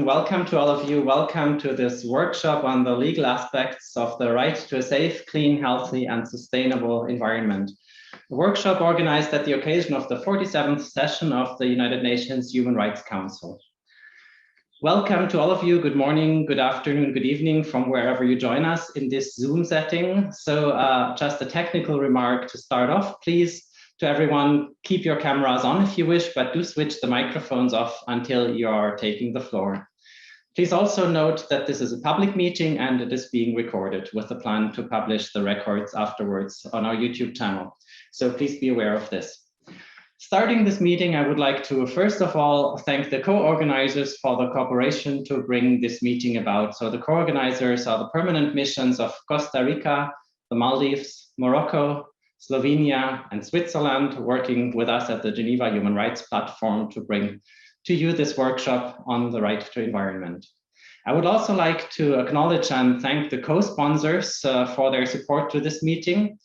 Welcome to all of you. Welcome to this workshop on the legal aspects of the right to a safe, clean, healthy, and sustainable environment. A workshop organized at the occasion of the 47th session of the United Nations Human Rights Council. Welcome to all of you. Good morning, good afternoon, good evening from wherever you join us in this Zoom setting. So just a technical remark to start off, please. To everyone, keep your cameras on if you wish, but do switch the microphones off until you are taking the floor. Please also note that this is a public meeting and it is being recorded with the plan to publish the records afterwards on our YouTube channel. So please be aware of this. Starting this meeting, I would like to first of all thank the co-organizers for the cooperation to bring this meeting about. So the co-organizers are the permanent missions of Costa Rica, the Maldives, Morocco, Slovenia, and Switzerland, working with us at the Geneva Human Rights Platform to bring to you this workshop on the right to environment. I would also like to acknowledge and thank the co-sponsors for their support to this meeting.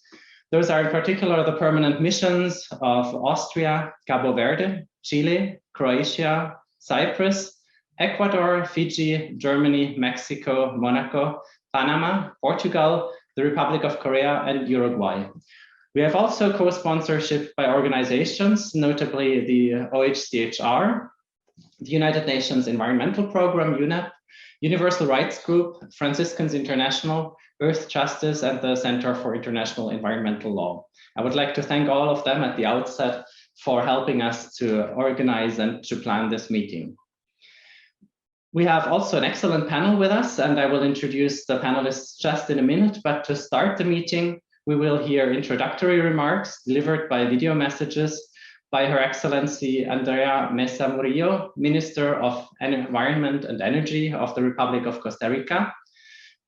Those are in particular the permanent missions of Austria, Cabo Verde, Chile, Croatia, Cyprus, Ecuador, Fiji, Germany, Mexico, Monaco, Panama, Portugal, the Republic of Korea, and Uruguay. We have also co-sponsorship by organizations, notably the OHCHR, the United Nations Environmental Program, UNEP, Universal Rights Group, Franciscans International, Earth Justice, and the Center for International Environmental Law. I would like to thank all of them at the outset for helping us to organize and to plan this meeting. We have also an excellent panel with us, and I will introduce the panelists just in a minute, but to start the meeting, we will hear introductory remarks delivered by video messages by Her Excellency Andrea Mesa Murillo, Minister of Environment and Energy of the Republic of Costa Rica,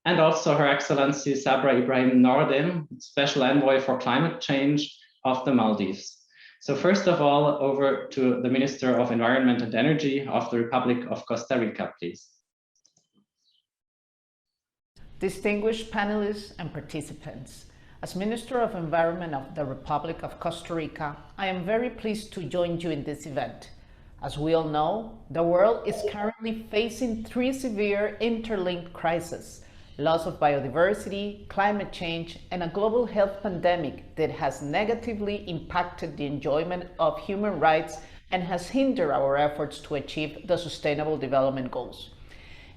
and also Her Excellency Sabra Ibrahim Nordin, Special Envoy for Climate Change of the Maldives. So first of all, over to the Minister of Environment and Energy of the Republic of Costa Rica, please. Distinguished panelists and participants, as Minister of Environment of the Republic of Costa Rica, I am very pleased to join you in this event. As we all know, the world is currently facing three severe interlinked crises: loss of biodiversity, climate change, and a global health pandemic that has negatively impacted the enjoyment of human rights and has hindered our efforts to achieve the Sustainable Development Goals.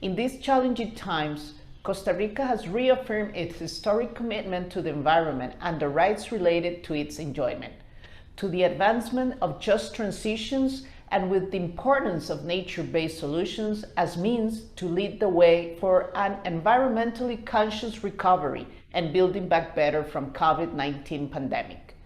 In these challenging times, Costa Rica has reaffirmed its historic commitment to the environment and the rights related to its enjoyment, to the advancement of just transitions, and with the importance of nature-based solutions as means to lead the way for an environmentally conscious recovery and building back better from COVID-19 pandemic.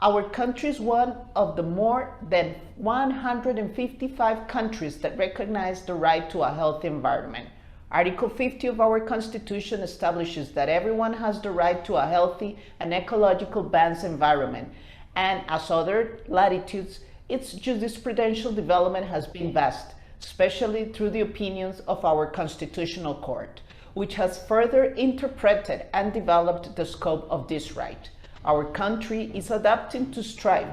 Our country is one of the more than 155 countries that recognize the right to a healthy environment. Article 50 of our Constitution establishes that everyone has the right to a healthy and ecological balanced environment, and as other latitudes, its jurisprudential development has been vast, especially through the opinions of our Constitutional Court, which has further interpreted and developed the scope of this right. Our country is adapting to strive,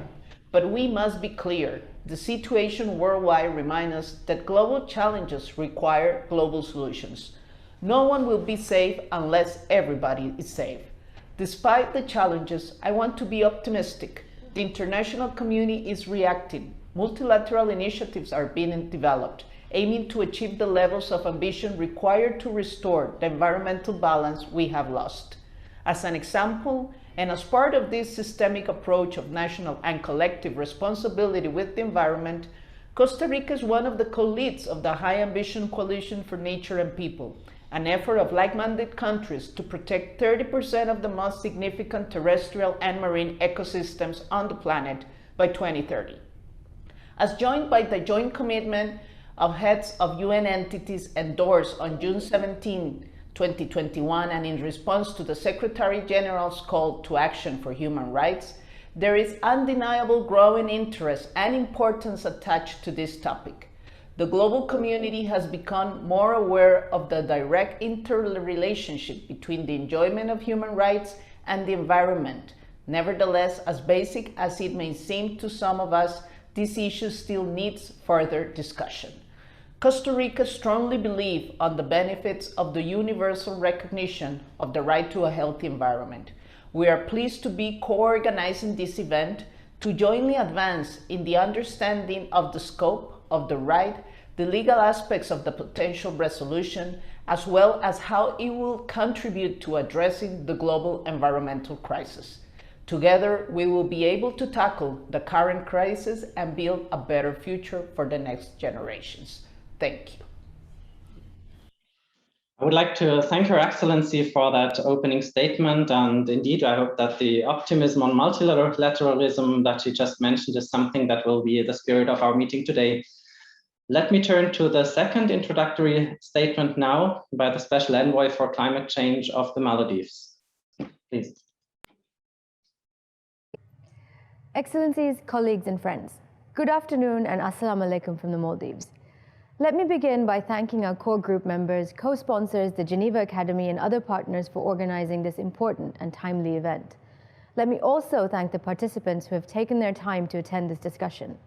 but we must be clear. The situation worldwide reminds us that global challenges require global solutions. No one will be safe unless everybody is safe. Despite the challenges, I want to be optimistic. The international community is reacting. Multilateral initiatives are being developed, aiming to achieve the levels of ambition required to restore the environmental balance we have lost. As an example, and as part of this systemic approach of national and collective responsibility with the environment, Costa Rica is one of the co-leads of the High Ambition Coalition for Nature and People, an effort of like-minded countries to protect 30% of the most significant terrestrial and marine ecosystems on the planet by 2030. As joined by the joint commitment of heads of UN entities endorsed on June 17, 2021, and in response to the Secretary General's call to action for human rights, There is undeniable growing interest and importance attached to this topic. The global community has become more aware of the direct interrelationship between the enjoyment of human rights and the environment. Nevertheless, as basic as it may seem to some of us, this issue still needs further discussion. Costa Rica strongly believes on the benefits of the universal recognition of the right to a healthy environment. We are pleased to be co-organizing this event to jointly advance in the understanding of the scope of the right, the legal aspects of the potential resolution, as well as how it will contribute to addressing the global environmental crisis. Together, we will be able to tackle the current crisis and build a better future for the next generations. Thank you. I would like to thank Her Excellency for that opening statement. And indeed, I hope that the optimism on multilateralism that she just mentioned is something that will be the spirit of our meeting today. Let me turn to the second introductory statement now by the Special Envoy for Climate Change of the Maldives. Please. Excellencies, colleagues and friends, good afternoon and assalamu alaikum from the Maldives. Let me begin by thanking our core group members, co-sponsors, the Geneva Academy and other partners for organizing this important and timely event. Let me also thank the participants who have taken their time to attend this discussion.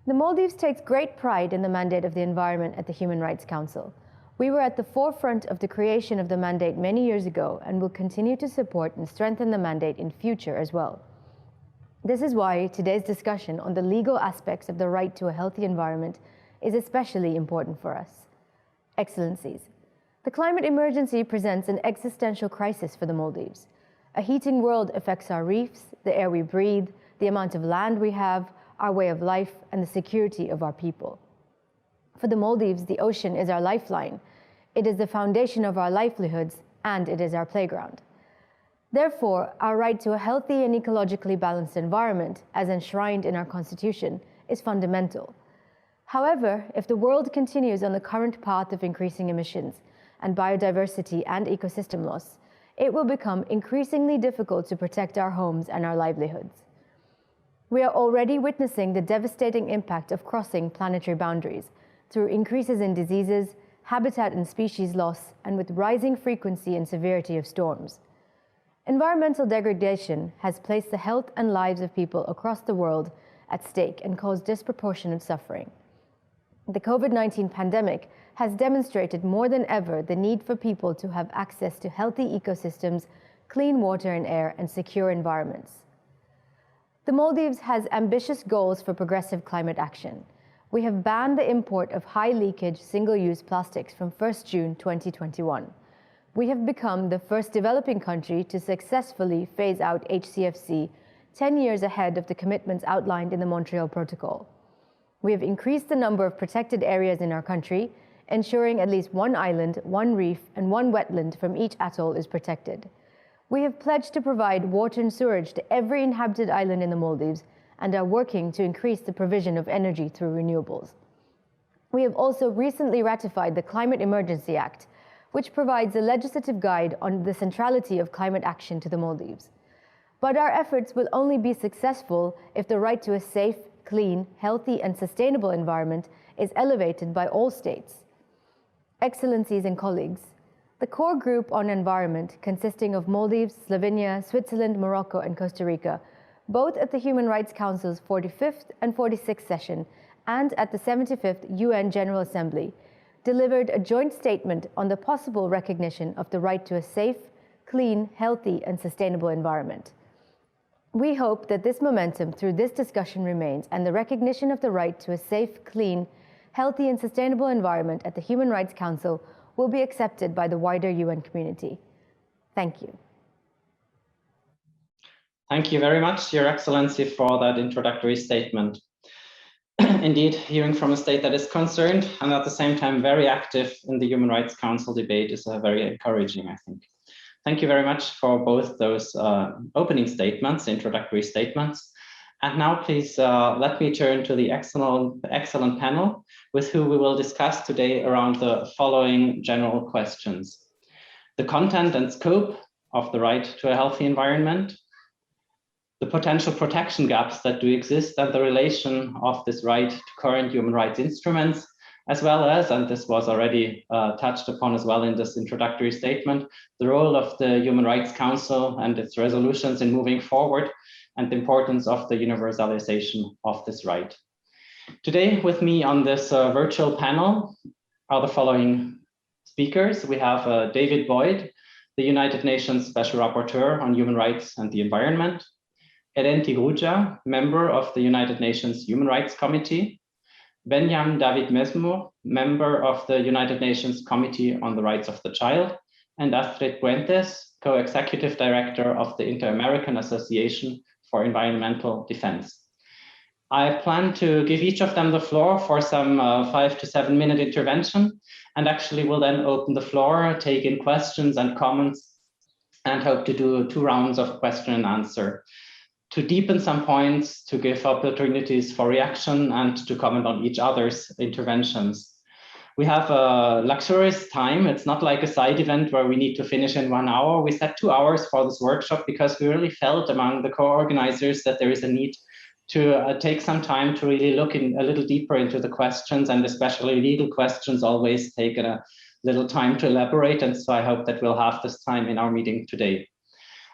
The Maldives takes great pride in the mandate of the environment at the Human Rights Council. We were at the forefront of the creation of the mandate many years ago and will continue to support and strengthen the mandate in future as well. This is why today's discussion on the legal aspects of the right to a healthy environment is especially important for us. Excellencies, the climate emergency presents an existential crisis for the Maldives. A heating world affects our reefs, the air we breathe, the amount of land we have, our way of life, and the security of our people. For the Maldives, the ocean is our lifeline. It is the foundation of our livelihoods, and it is our playground. Therefore, our right to a healthy and ecologically balanced environment, as enshrined in our Constitution, is fundamental. However, if the world continues on the current path of increasing emissions and biodiversity and ecosystem loss, it will become increasingly difficult to protect our homes and our livelihoods. We are already witnessing the devastating impact of crossing planetary boundaries through increases in diseases, habitat and species loss, and with rising frequency and severity of storms. Environmental degradation has placed the health and lives of people across the world at stake and caused disproportionate suffering. The COVID-19 pandemic has demonstrated more than ever the need for people to have access to healthy ecosystems, clean water and air, and secure environments. The Maldives has ambitious goals for progressive climate action. We have banned the import of high-leakage, single-use plastics from 1st June 2021. We have become the first developing country to successfully phase out HCFC 10 years ahead of the commitments outlined in the Montreal Protocol. We have increased the number of protected areas in our country, ensuring at least one island, one reef, and one wetland from each atoll is protected. We have pledged to provide water and sewerage to every inhabited island in the Maldives and are working to increase the provision of energy through renewables. We have also recently ratified the Climate Emergency Act, which provides a legislative guide on the centrality of climate action to the Maldives. But our efforts will only be successful if the right to a safe, clean, healthy, and sustainable environment is elevated by all states. Excellencies and colleagues, the core group on environment, consisting of Maldives, Slovenia, Switzerland, Morocco, and Costa Rica, both at the Human Rights Council's 45th and 46th session and at the 75th UN General Assembly, delivered a joint statement on the possible recognition of the right to a safe, clean, healthy, and sustainable environment. We hope that this momentum through this discussion remains and the recognition of the right to a safe, clean, healthy, and sustainable environment at the Human Rights Council will be accepted by the wider UN community. Thank you. Thank you very much, Your Excellency, for that introductory statement. Indeed, hearing from a state that is concerned and at the same time very active in the Human Rights Council debate is very encouraging, I think. Thank you very much for both those opening statements, introductory statements. And now please let me turn to the excellent panel with who we will discuss today around the following general questions: the content and scope of the right to a healthy environment, the potential protection gaps that do exist, and the relation of this right to current human rights instruments, as well as, and this was already touched upon as well in this introductory statement, the role of the Human Rights Council and its resolutions in moving forward, and the importance of the universalization of this right. Today with me on this virtual panel are the following speakers. We have David Boyd, the United Nations Special Rapporteur on Human Rights and the Environment; Eren Tigruja, member of the United Nations Human Rights Committee; Benyam David Mesmo, member of the United Nations Committee on the Rights of the Child; and Astrid Puentes, co-executive director of the Inter-American Association for Environmental Defense. I plan to give each of them the floor for some 5 to 7 minute intervention, and actually will then open the floor, take in questions and comments, and hope to do 2 rounds of question and answer, to deepen some points, to give opportunities for reaction, and to comment on each other's interventions. We have a luxurious time. It's not like a side event where we need to finish in 1 hour. We set 2 hours for this workshop because we really felt among the co-organizers that there is a need to take some time to really look in a little deeper into the questions, and especially legal questions always take a little time to elaborate. And so I hope that we'll have this time in our meeting today.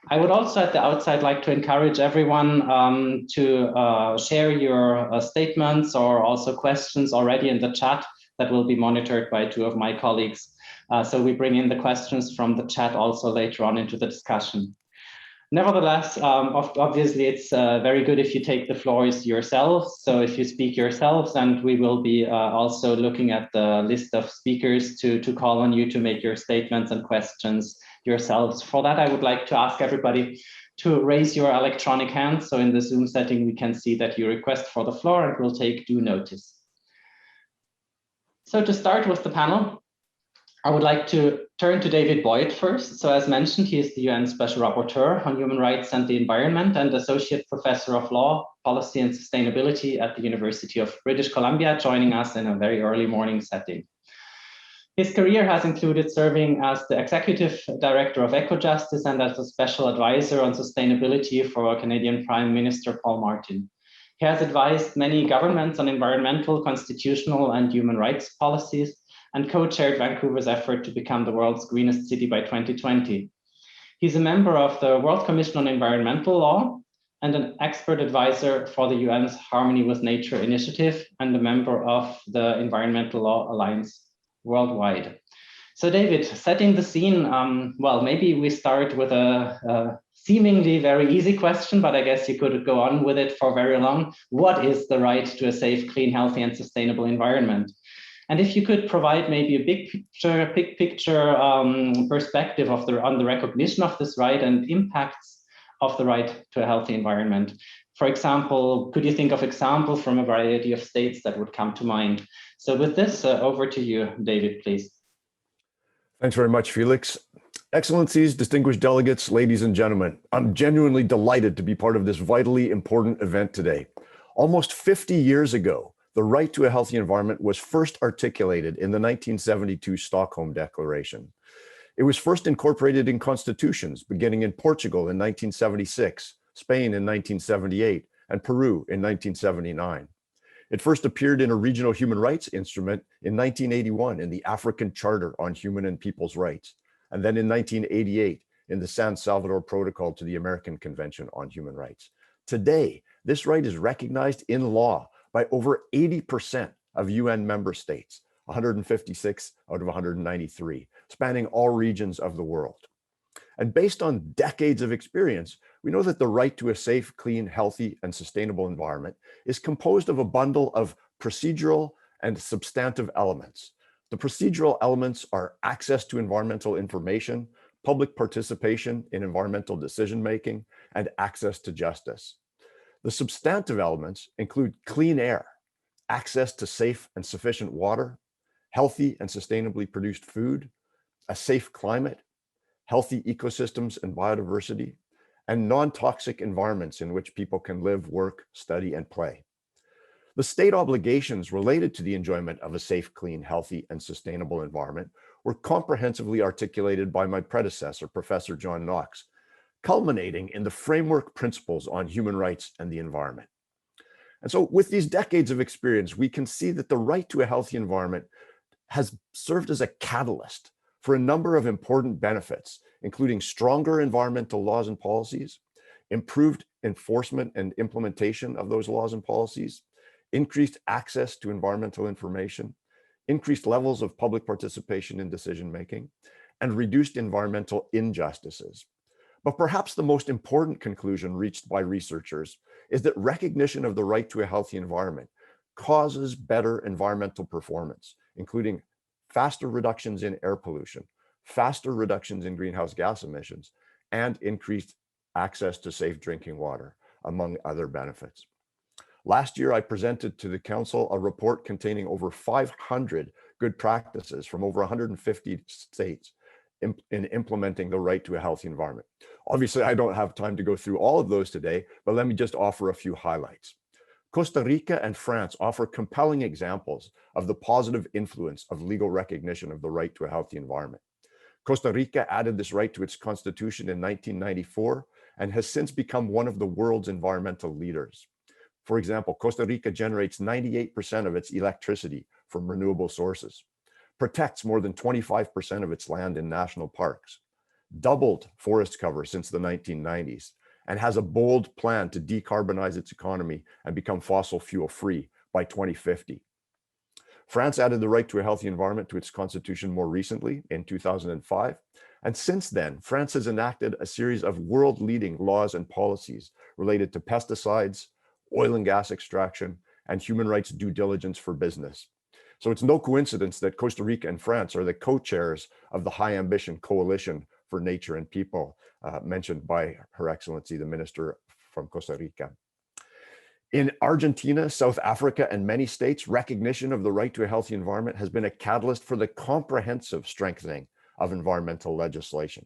I would also at the outside like to encourage everyone to share your statements or also questions already in the chat that will be monitored by 2 of my colleagues. So we bring in the questions from the chat also later on into the discussion. Nevertheless, obviously, it's very good if you take the floors yourselves. So if you speak yourselves, and we will be also looking at the list of speakers to call on you to make your statements and questions yourselves. For that, I would like to ask everybody to raise your electronic hand. So in the Zoom setting, we can see that you request for the floor, and we'll take due notice. So to start with the panel, I would like to turn to David Boyd first. So as mentioned, he is the UN Special Rapporteur on Human Rights and the Environment and Associate Professor of Law, Policy and Sustainability at the University of British Columbia, joining us in a very early morning setting. His career has included serving as the Executive Director of Ecojustice and as a Special Advisor on Sustainability for Canadian Prime Minister Paul Martin. He has advised many governments on environmental, constitutional, and human rights policies, and co-chaired Vancouver's effort to become the world's greenest city by 2020. He's a member of the World Commission on Environmental Law and an expert advisor for the UN's Harmony with Nature initiative, and a member of the Environmental Law Alliance worldwide. So David, setting the scene, well, maybe we start with a seemingly very easy question, but I guess you could go on with it for very long. What is the right to a safe, clean, healthy, and sustainable environment? And if you could provide maybe a big picture perspective on the recognition of this right and impacts of the right to a healthy environment. For example, could you think of examples from a variety of states that would come to mind? So with this, over to you, David, please. Thanks very much, Felix. Excellencies, distinguished delegates, ladies and gentlemen, I'm genuinely delighted to be part of this vitally important event today. Almost 50 years ago, the right to a healthy environment was first articulated in the 1972 Stockholm Declaration. It was first incorporated in constitutions, beginning in Portugal in 1976, Spain in 1978, and Peru in 1979. It first appeared in a regional human rights instrument in 1981 in the African Charter on Human and People's Rights, and then in 1988 in the San Salvador Protocol to the American Convention on Human Rights. Today, this right is recognized in law by over 80% of UN member states, 156 out of 193, spanning all regions of the world. And based on decades of experience, we know that the right to a safe, clean, healthy, and sustainable environment is composed of a bundle of procedural and substantive elements. The procedural elements are access to environmental information, public participation in environmental decision-making, and access to justice. The substantive elements include clean air, access to safe and sufficient water, healthy and sustainably produced food, a safe climate, healthy ecosystems and biodiversity, and non-toxic environments in which people can live, work, study, and play. The state obligations related to the enjoyment of a safe, clean, healthy, and sustainable environment were comprehensively articulated by my predecessor, Professor John Knox, culminating in the framework principles on human rights and the environment. And so with these decades of experience, we can see that the right to a healthy environment has served as a catalyst for a number of important benefits, including stronger environmental laws and policies, improved enforcement and implementation of those laws and policies, increased access to environmental information, increased levels of public participation in decision-making, and reduced environmental injustices. But perhaps the most important conclusion reached by researchers is that recognition of the right to a healthy environment causes better environmental performance, including faster reductions in air pollution, faster reductions in greenhouse gas emissions, and increased access to safe drinking water, among other benefits. Last year, I presented to the Council a report containing over 500 good practices from over 150 states in implementing the right to a healthy environment. Obviously, I don't have time to go through all of those today, but let me just offer a few highlights. Costa Rica and France offer compelling examples of the positive influence of legal recognition of the right to a healthy environment. Costa Rica added this right to its constitution in 1994 and has since become one of the world's environmental leaders. For example, Costa Rica generates 98% of its electricity from renewable sources, protects more than 25% of its land in national parks, doubled forest cover since the 1990s, and has a bold plan to decarbonize its economy and become fossil fuel free by 2050. France added the right to a healthy environment to its constitution more recently in 2005. And since then, France has enacted a series of world-leading laws and policies related to pesticides, oil and gas extraction, and human rights due diligence for business. So it's no coincidence that Costa Rica and France are the co-chairs of the High Ambition Coalition for Nature and People, mentioned by Her Excellency, the Minister from Costa Rica. In Argentina, South Africa, and many states, recognition of the right to a healthy environment has been a catalyst for the comprehensive strengthening of environmental legislation.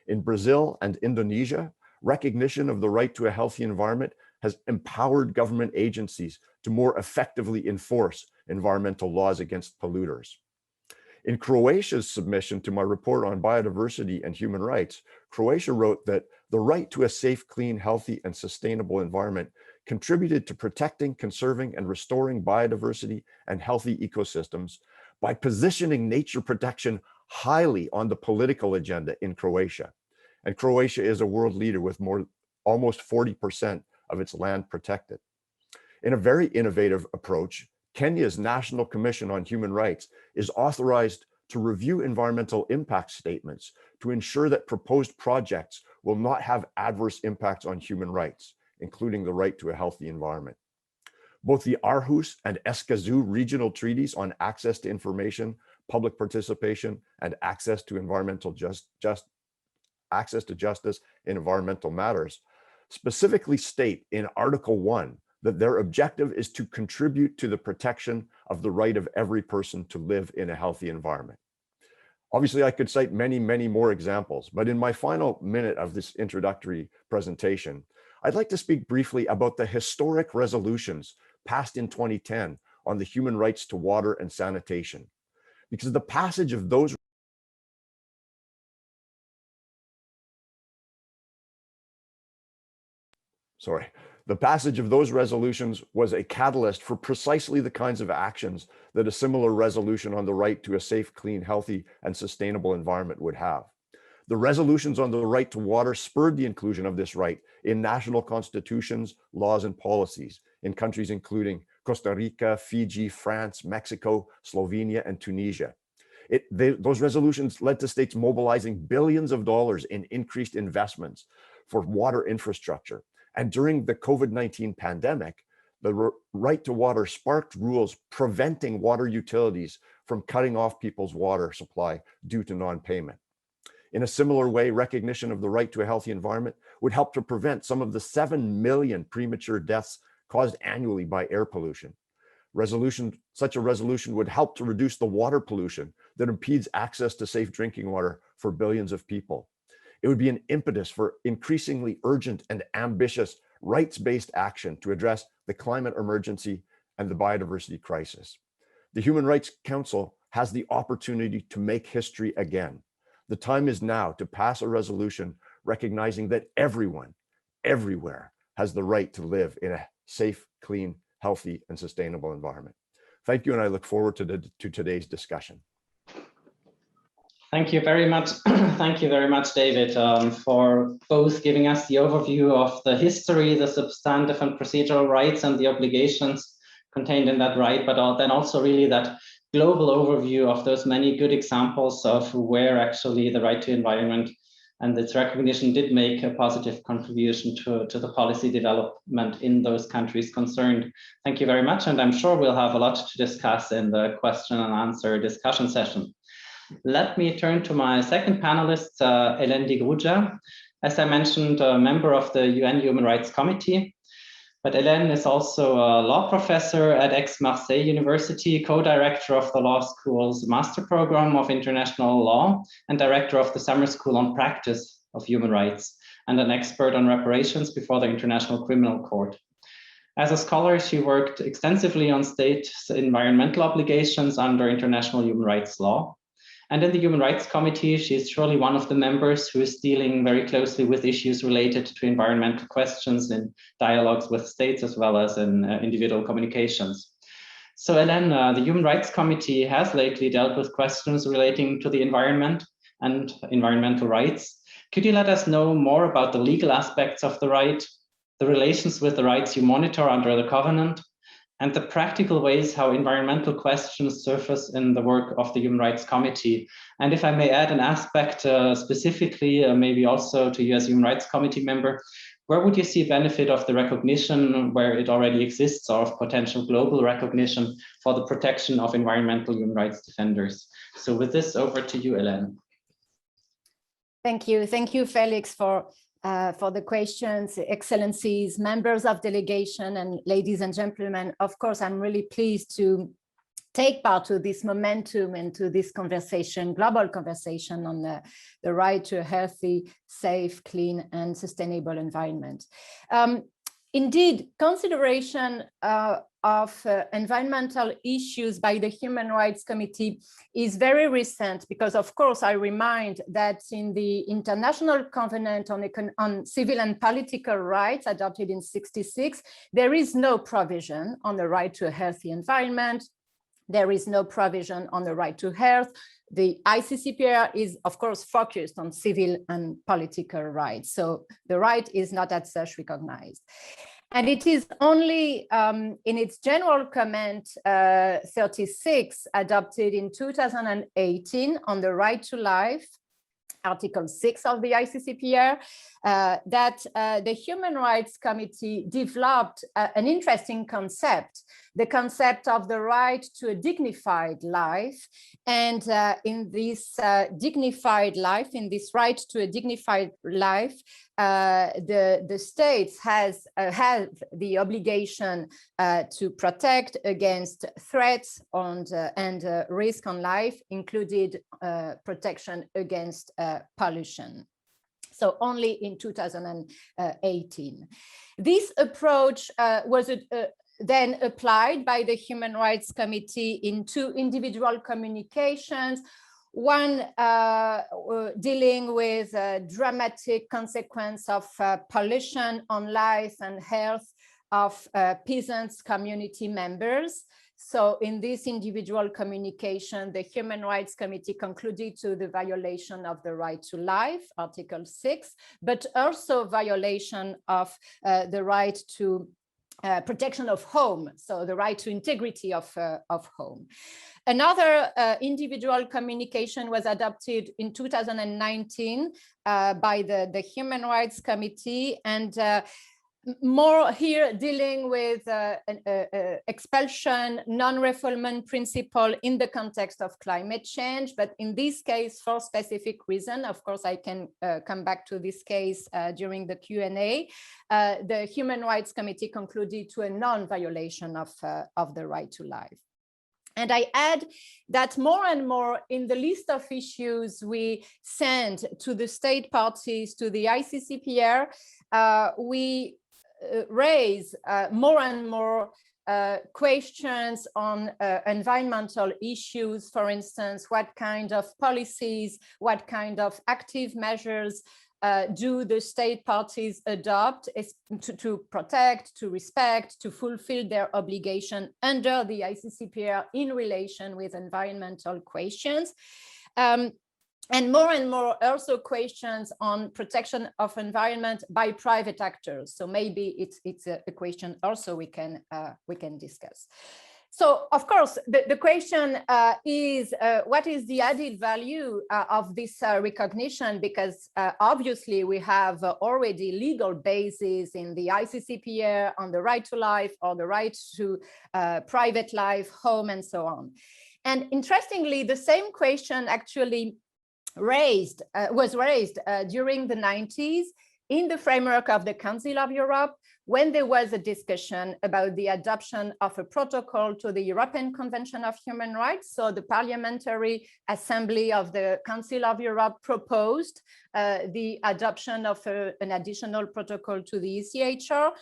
In Brazil and Indonesia, recognition of the right to a healthy environment has empowered government agencies to more effectively enforce environmental laws against polluters. In Croatia's submission to my report on biodiversity and human rights, Croatia wrote that the right to a safe, clean, healthy, and sustainable environment contributed to protecting, conserving, and restoring biodiversity and healthy ecosystems by positioning nature protection highly on the political agenda in Croatia. And Croatia is a world leader with almost 40% of its land protected. In a very innovative approach, Kenya's National Commission on Human Rights is authorized to review environmental impact statements to ensure that proposed projects will not have adverse impacts on human rights, including the right to a healthy environment. Both the Aarhus and Escazú regional treaties on access to information, public participation, and access to justice in environmental matters specifically state in Article 1 that their objective is to contribute to the protection of the right of every person to live in a healthy environment. Obviously, I could cite many, many more examples, but in my final minute of this introductory presentation, I'd like to speak briefly about the historic resolutions passed in 2010 on the human rights to water and sanitation, because the passage of those resolutions was a catalyst for precisely the kinds of actions that a similar resolution on the right to a safe, clean, healthy, and sustainable environment would have. The resolutions on the right to water spurred the inclusion of this right in national constitutions, laws, and policies in countries including Costa Rica, Fiji, France, Mexico, Slovenia, and Tunisia. Those resolutions led to states mobilizing billions of dollars in increased investments for water infrastructure. And during the COVID-19 pandemic, the right to water sparked rules preventing water utilities from cutting off people's water supply due to non-payment. In a similar way, recognition of the right to a healthy environment would help to prevent some of the 7 million premature deaths caused annually by air pollution. Such a resolution would help to reduce the water pollution that impedes access to safe drinking water for billions of people. It would be an impetus for increasingly urgent and ambitious rights-based action to address the climate emergency and the biodiversity crisis. The Human Rights Council has the opportunity to make history again. The time is now to pass a resolution recognizing that everyone, everywhere, has the right to live in a safe, clean, healthy, and sustainable environment. Thank you, and I look forward to today's discussion. Thank you very much. Thank you very much, David, for both giving us the overview of the history, the substantive and procedural rights and the obligations contained in that right, but then also really that global overview of those many good examples of where actually the right to environment and its recognition did make a positive contribution to the policy development in those countries concerned. Thank you very much, and I'm sure we'll have a lot to discuss in the question and answer discussion session. Let me turn to my second panelist, Hélène de Gruja. As I mentioned, a member of the UN Human Rights Committee, but Hélène is also a law professor at Aix-Marseille University, co-director of the law school's master program of international law, and director of the summer school on practice of human rights, and an expert on reparations before the International Criminal Court. As a scholar, she worked extensively on state environmental obligations under international human rights law. And in the Human Rights Committee, she's surely one of the members who is dealing very closely with issues related to environmental questions in dialogues with states as well as in individual communications. So Hélène, the Human Rights Committee has lately dealt with questions relating to the environment and environmental rights. Could you let us know more about the legal aspects of the right, the relations with the rights you monitor under the Covenant, and the practical ways how environmental questions surface in the work of the Human Rights Committee? And if I may add an aspect specifically, maybe also to you as Human Rights Committee member, where would you see benefit of the recognition where it already exists or of potential global recognition for the protection of environmental human rights defenders? So with this, over to you, Hélène. Thank you, Felix, for the questions, excellencies, members of delegation, and ladies and gentlemen. Of course, I'm really pleased to take part to this momentum and to this conversation, global conversation on the right to a healthy, safe, clean, and sustainable environment. Indeed, consideration of environmental issues by the Human Rights Committee is very recent because, of course, I remind that in the International Covenant on Civil and Political Rights adopted in '66, there is no provision on the right to a healthy environment. There is no provision on the right to health. The ICCPR is, of course, focused on civil and political rights. So the right is not as such recognized. And it is only in its general comment 36, adopted in 2018 on the right to life, Article 6 of the ICCPR, that the Human Rights Committee developed an interesting concept, the concept of the right to a dignified life. And in this dignified life, in this right to a dignified life, the states have the obligation to protect against threats and risk on life, included protection against pollution. So only in 2018. This approach was then applied by the Human Rights Committee in two individual communications, one dealing with dramatic consequence of pollution on life and health of peasants community members. So in this individual communication, the Human Rights Committee concluded to the violation of the right to life, Article 6, but also violation of the right to protection of home, so the right to integrity of home. Another individual communication was adopted in 2019 by the Human Rights Committee, and more here dealing with expulsion, non-refoulement principle in the context of climate change. But in this case, for specific reason, of course, I can come back to this case during the Q&A. The Human Rights Committee concluded to a non-violation of the right to life. And I add that more and more in the list of issues we send to the state parties, to the ICCPR, we raise more and more questions on environmental issues. For instance, what kind of policies, what kind of active measures do the state parties adopt to protect, to respect, to fulfill their obligation under the ICCPR in relation with environmental questions. And more also questions on protection of environment by private actors. So maybe it's a question also we can discuss. So of course, the question is what is the added value of this recognition? Because obviously we have already legal basis in the ICCPR on the right to life or the right to private life, home, and so on. And interestingly, the same question actually was raised during the 90s in the framework of the Council of Europe, when there was a discussion about the adoption of a protocol to the European Convention of Human Rights. So the Parliamentary Assembly of the Council of Europe proposed the adoption of an additional protocol to the ECHR.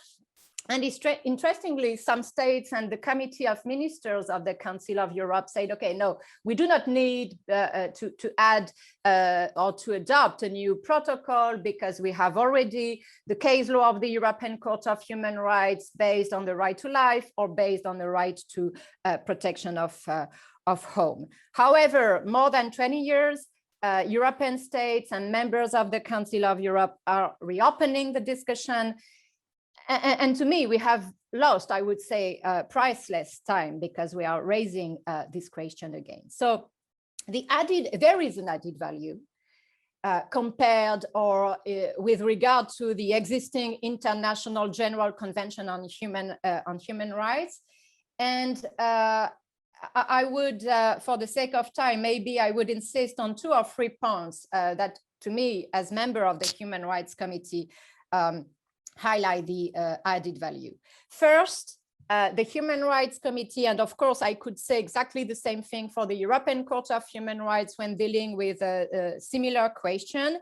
And interestingly, some states and the Committee of Ministers of the Council of Europe said, okay, no, we do not need to add or to adopt a new protocol because we have already the case law of the European Court of Human Rights based on the right to life or based on the right to protection of home. However, more than 20 years, European states and members of the Council of Europe are reopening the discussion. And to me, we have lost, I would say, priceless time because we are raising this question again. So there is an added value compared or with regard to the existing International General Convention on Human Rights. And I would, for the sake of time, maybe I would insist on 2 or 3 points that to me, as member of the Human Rights Committee, highlight the added value. First, the Human Rights Committee, and of course, I could say exactly the same thing for the European Court of Human Rights when dealing with a similar question.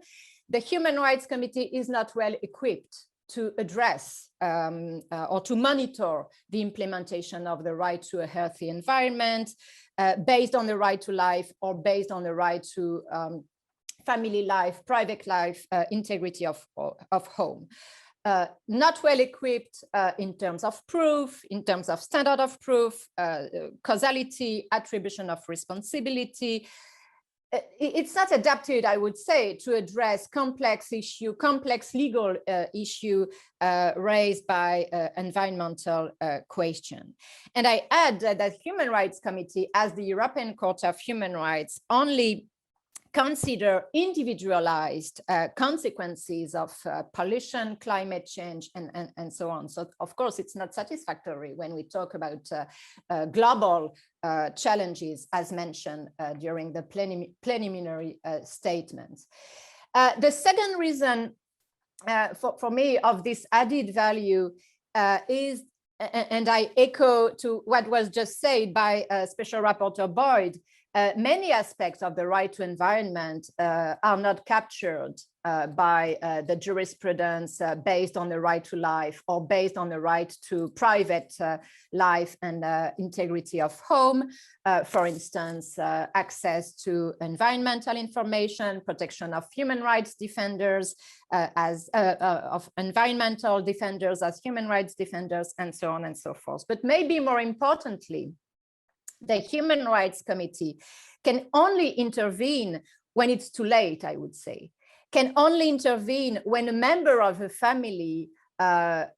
The Human Rights Committee is not well equipped to address or to monitor the implementation of the right to a healthy environment based on the right to life or based on the right to family life, private life, integrity of home. Not well equipped in terms of proof, in terms of standard of proof, causality, attribution of responsibility. It's not adapted, I would say, to address complex legal issue raised by environmental question. And I add that the Human Rights Committee, as the European Court of Human Rights, only consider individualized consequences of pollution, climate change, and so on. So of course, it's not satisfactory when we talk about global challenges, as mentioned during the preliminary statements. The second reason for me of this added value is, and I echo to what was just said by Special Rapporteur Boyd, many aspects of the right to environment are not captured by the jurisprudence based on the right to life or based on the right to private life and integrity of home. For instance, access to environmental information, protection of human rights defenders of environmental defenders as human rights defenders, and so on and so forth. But maybe more importantly, the Human Rights Committee can only intervene when it's too late, I would say, can only intervene when a member of a family has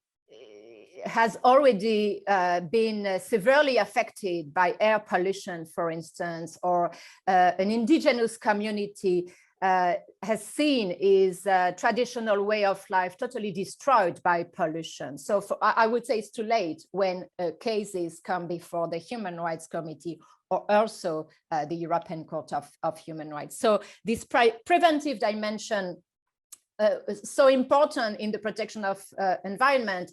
already been severely affected by air pollution, for instance, or an indigenous community has seen his traditional way of life totally destroyed by pollution. So I would say it's too late when cases come before the Human Rights Committee or also the European Court of Human Rights. So this preventive dimension so important in the protection of environment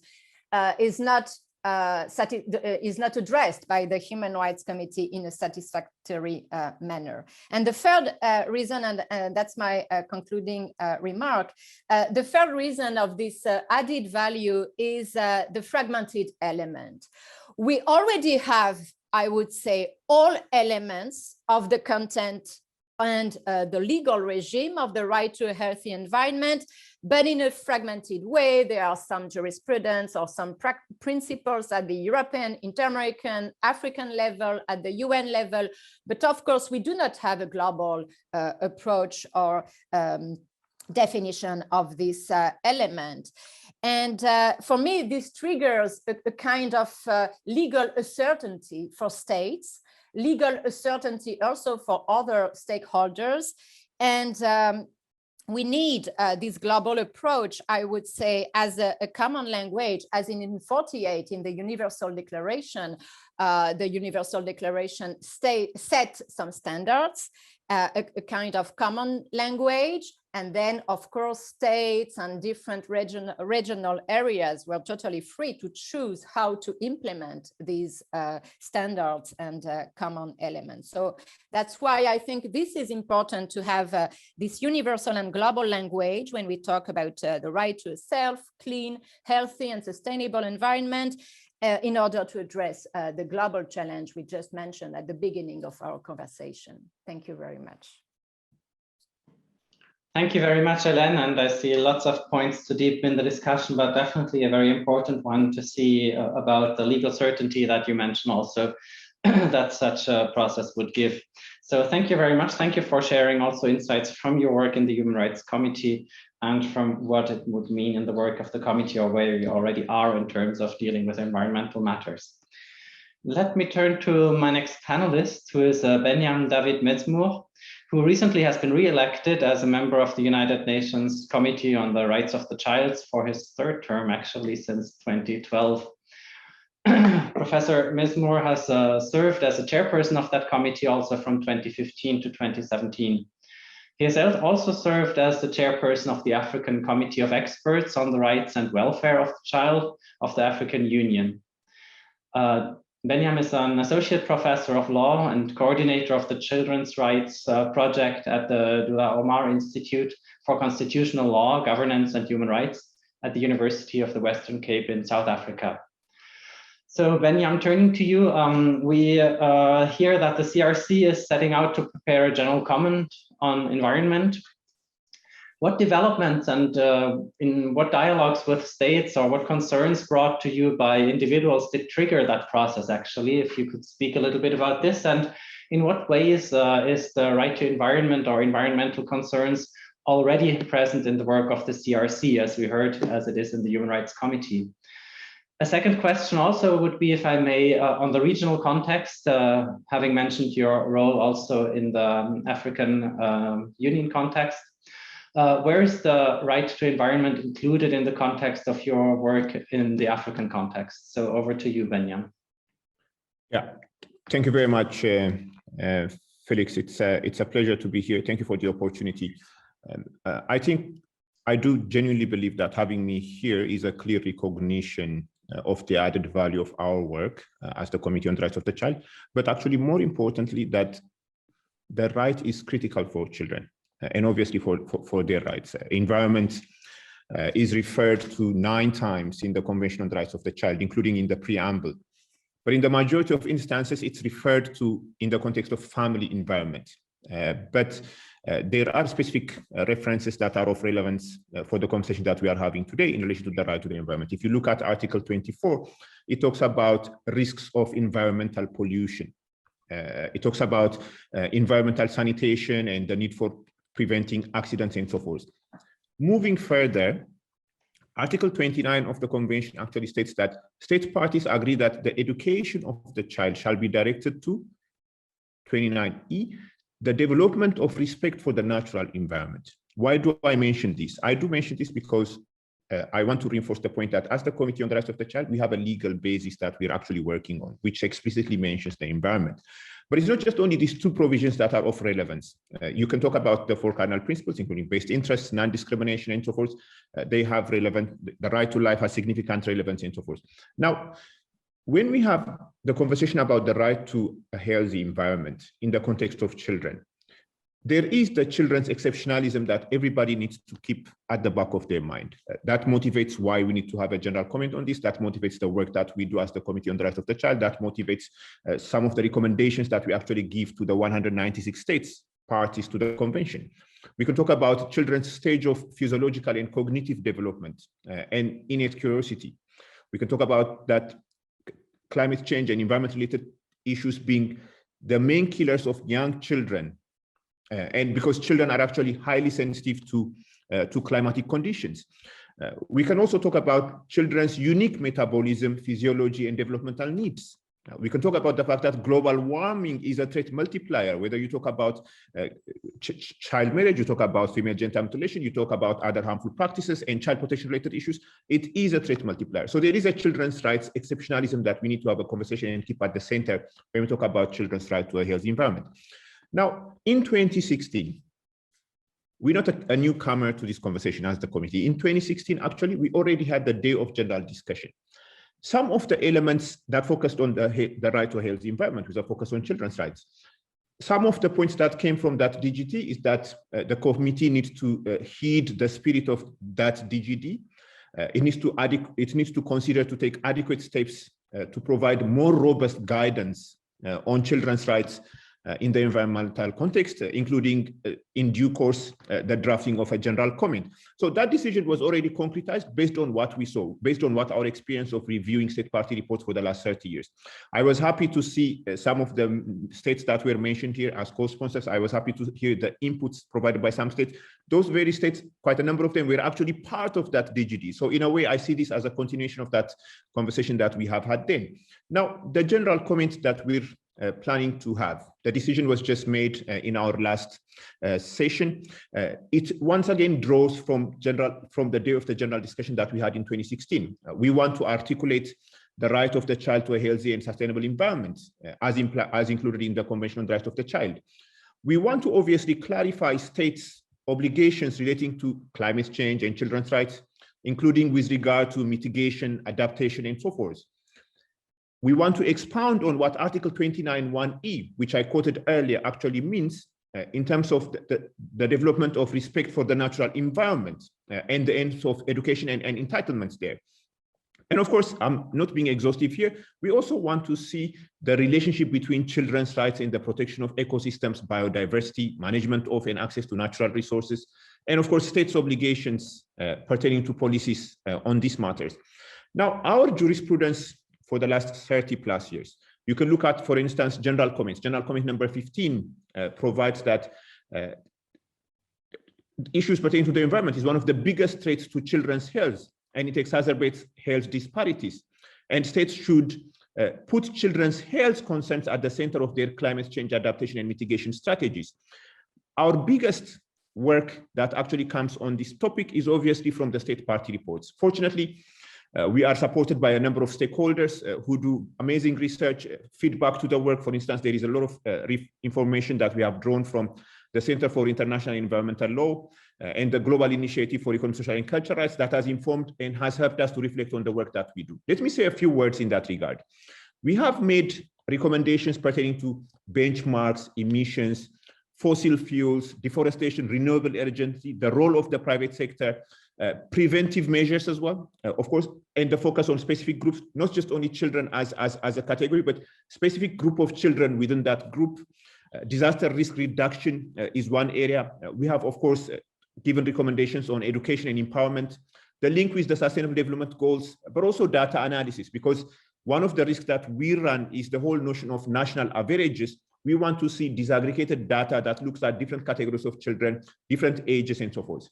is not addressed by the Human Rights Committee in a satisfactory manner. And the third reason, and that's my concluding remark, the third reason of this added value is the fragmented element. We already have, I would say, all elements of the content and the legal regime of the right to a healthy environment, but in a fragmented way. There are some jurisprudence or some principles at the European, Inter-American, African level, at the UN level. But of course, we do not have a global approach or definition of this element. And for me, this triggers a kind of legal uncertainty for states, legal uncertainty also for other stakeholders. And we need this global approach, I would say, as a common language, as in 48 in the Universal Declaration. The Universal Declaration set some standards, a kind of common language. And then, of course, states and different regional areas were totally free to choose how to implement these standards and common elements. So that's why I think this is important to have this universal and global language when we talk about the right to a safe, clean, healthy, and sustainable environment, in order to address the global challenge we just mentioned at the beginning of our conversation. Thank you very much. Thank you very much, Hélène. And I see lots of points to deepen the discussion, but definitely a very important one to see about the legal certainty that you mentioned also that such a process would give. So thank you very much. Thank you for sharing also insights from your work in the Human Rights Committee and from what it would mean in the work of the committee or where you already are in terms of dealing with environmental matters. Let me turn to my next panelist, who is Benjamin David Mezmour, who recently has been re-elected as a member of the United Nations Committee on the Rights of the Child for his third term, actually, since 2012. Professor Mezmour has served as a chairperson of that committee also from 2015 to 2017. He has also served as the chairperson of the African Committee of Experts on the Rights and Welfare of the Child of the African Union. Benjamin is an associate professor of law and coordinator of the Children's Rights Project at the Dula Omar Institute for Constitutional Law, Governance and Human Rights at the University of the Western Cape in South Africa. So Benjamin, turning to you, we hear that the CRC is setting out to prepare a general comment on environment. What developments and in what dialogues with states or what concerns brought to you by individuals did trigger that process, actually? If you could speak a little bit about this, and in what ways is the right to environment or environmental concerns already present in the work of the CRC, as we heard, as it is in the Human Rights Committee? A second question also would be, if I may, on the regional context, having mentioned your role also in the African Union context. Where is the right to environment included in the context of your work in the African context? So over to you, Benjamin. Yeah, thank you very much, Felix. It's a pleasure to be here. Thank you for the opportunity. I think I do genuinely believe that having me here is a clear recognition of the added value of our work as the Committee on the Rights of the Child, but actually more importantly, that the right is critical for children. And obviously for their rights. Environment is referred to 9 times in the Convention on the Rights of the Child, including in the preamble. But in the majority of instances, it's referred to in the context of family environment. But there are specific references that are of relevance for the conversation that we are having today in relation to the right to the environment. If you look at Article 24, it talks about risks of environmental pollution. It talks about environmental sanitation and the need for preventing accidents and so forth. Moving further, Article 29 of the Convention actually states that state parties agree that the education of the child shall be directed to 29E, the development of respect for the natural environment. Why do I mention this? I do mention this because I want to reinforce the point that as the Committee on the Rights of the Child, we have a legal basis that we're actually working on, which explicitly mentions the environment. But it's not just only these 2 provisions that are of relevance. You can talk about the 4 cardinal principles, including based interests, non-discrimination, and so forth. They have relevant, the right to life has significant relevance, and so forth. Now, when we have the conversation about the right to a healthy environment in the context of children, there is the children's exceptionalism that everybody needs to keep at the back of their mind. That motivates why we need to have a general comment on this. That motivates the work that we do as the Committee on the Rights of the Child. That motivates some of the recommendations that we actually give to the 196 states parties to the convention. We can talk about children's stage of physiological and cognitive development and innate curiosity. We can talk about that climate change and environment-related issues being the main killers of young children, and because children are actually highly sensitive to climatic conditions. We can also talk about children's unique metabolism, physiology, and developmental needs. We can talk about the fact that global warming is a threat multiplier, whether you talk about child marriage, you talk about female genital mutilation, you talk about other harmful practices and child protection related issues. It is a threat multiplier. So there is a children's rights exceptionalism that we need to have a conversation and keep at the center when we talk about children's right to a healthy environment. Now, in 2016, we're not a newcomer to this conversation as the committee. In 2016, actually, we already had the day of general discussion. Some of the elements that focused on the right to a healthy environment, which are focused on children's rights. Some of the points that came from that DGD is that the committee needs to heed the spirit of that DGD. It needs to consider to take adequate steps to provide more robust guidance on children's rights in the environmental context, including in due course, the drafting of a general comment. So that decision was already concretized based on what we saw, based on what our experience of reviewing state party reports for the last 30 years. I was happy to see some of the states that were mentioned here as co-sponsors. I was happy to hear the inputs provided by some states. Those very states, quite a number of them, were actually part of that DGD. So in a way, I see this as a continuation of that conversation that we have had then. Now, the general comment that we're planning to have. The decision was just made in our last session. It once again draws from the day of the general discussion that we had in 2016. We want to articulate the right of the child to a healthy and sustainable environment, as included in the Convention on the Rights of the Child. We want to obviously clarify states' obligations relating to climate change and children's rights, including with regard to mitigation, adaptation, and so forth. We want to expound on what Article 29(1)(e), which I quoted earlier, actually means in terms of the development of respect for the natural environment and the ends of education and entitlements there. And of course, I'm not being exhaustive here. We also want to see the relationship between children's rights and the protection of ecosystems, biodiversity, management of and access to natural resources, and of course, states' obligations pertaining to policies on these matters. Now, our jurisprudence for the last 30 plus years. You can look at, for instance, general comments. General comment number 15 provides that issues pertaining to the environment is one of the biggest threats to children's health, and it exacerbates health disparities. And states should put children's health concerns at the center of their climate change adaptation and mitigation strategies. Our biggest work that actually comes on this topic is obviously from the state party reports. Fortunately, we are supported by a number of stakeholders who do amazing research, feedback to the work. For instance, there is a lot of information that we have drawn from the Center for International Environmental Law and the Global Initiative for Economic, Social, and Cultural Rights that has informed and has helped us to reflect on the work that we do. Let me say a few words in that regard. We have made recommendations pertaining to benchmarks, emissions, fossil fuels, deforestation, renewable energy, the role of the private sector, preventive measures as well, of course, and the focus on specific groups, not just only children as a category, but specific group of children within that group. Disaster risk reduction is one area. We have, of course, given recommendations on education and empowerment, the link with the Sustainable Development Goals, but also data analysis, because one of the risks that we run is the whole notion of national averages. We want to see disaggregated data that looks at different categories of children, different ages, and so forth.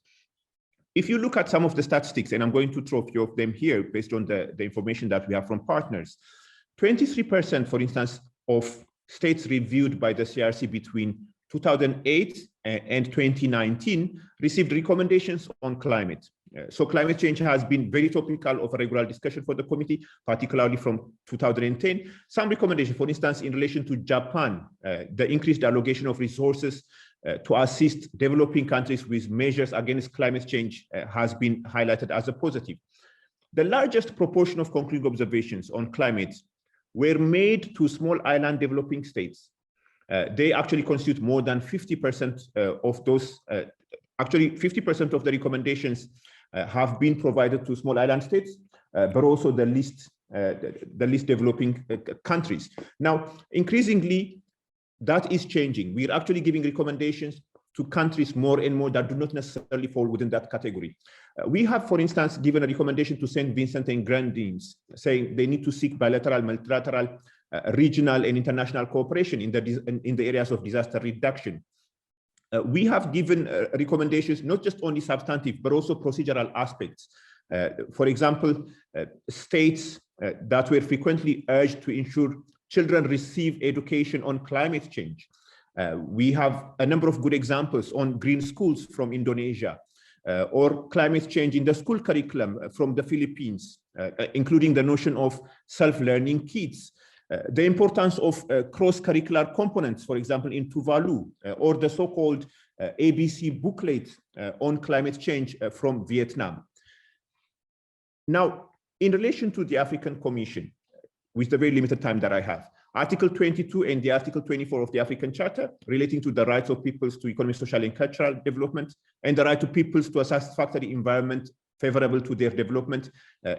If you look at some of the statistics, and I'm going to throw a few of them here based on the information that we have from partners, 23%, for instance, of states reviewed by the CRC between 2008 and 2019 received recommendations on climate. So climate change has been very topical of a regular discussion for the committee, particularly from 2010. Some recommendations, for instance, in relation to Japan, the increased allocation of resources to assist developing countries with measures against climate change has been highlighted as a positive. The largest proportion of concluding observations on climate were made to small island developing states. They actually constitute more than 50% of those, actually 50% of the recommendations have been provided to small island states, but also the least developing countries. Now, increasingly, that is changing. We're actually giving recommendations to countries more and more that do not necessarily fall within that category. We have, for instance, given a recommendation to St. Vincent and Grenadines, saying they need to seek bilateral, multilateral, regional and international cooperation in the areas of disaster reduction. We have given recommendations, not just only substantive, but also procedural aspects. For example, states that were frequently urged to ensure children receive education on climate change. We have a number of good examples on green schools from Indonesia, or climate change in the school curriculum from the Philippines, including the notion of self-learning kids. The importance of cross-curricular components, for example, in Tuvalu, or the so-called ABC booklet on climate change from Vietnam. Now, in relation to the African Commission, with the very limited time that I have, Article 22 and the Article 24 of the African Charter relating to the rights of peoples to economic, social, and cultural development, and the right to peoples to a satisfactory environment favorable to their development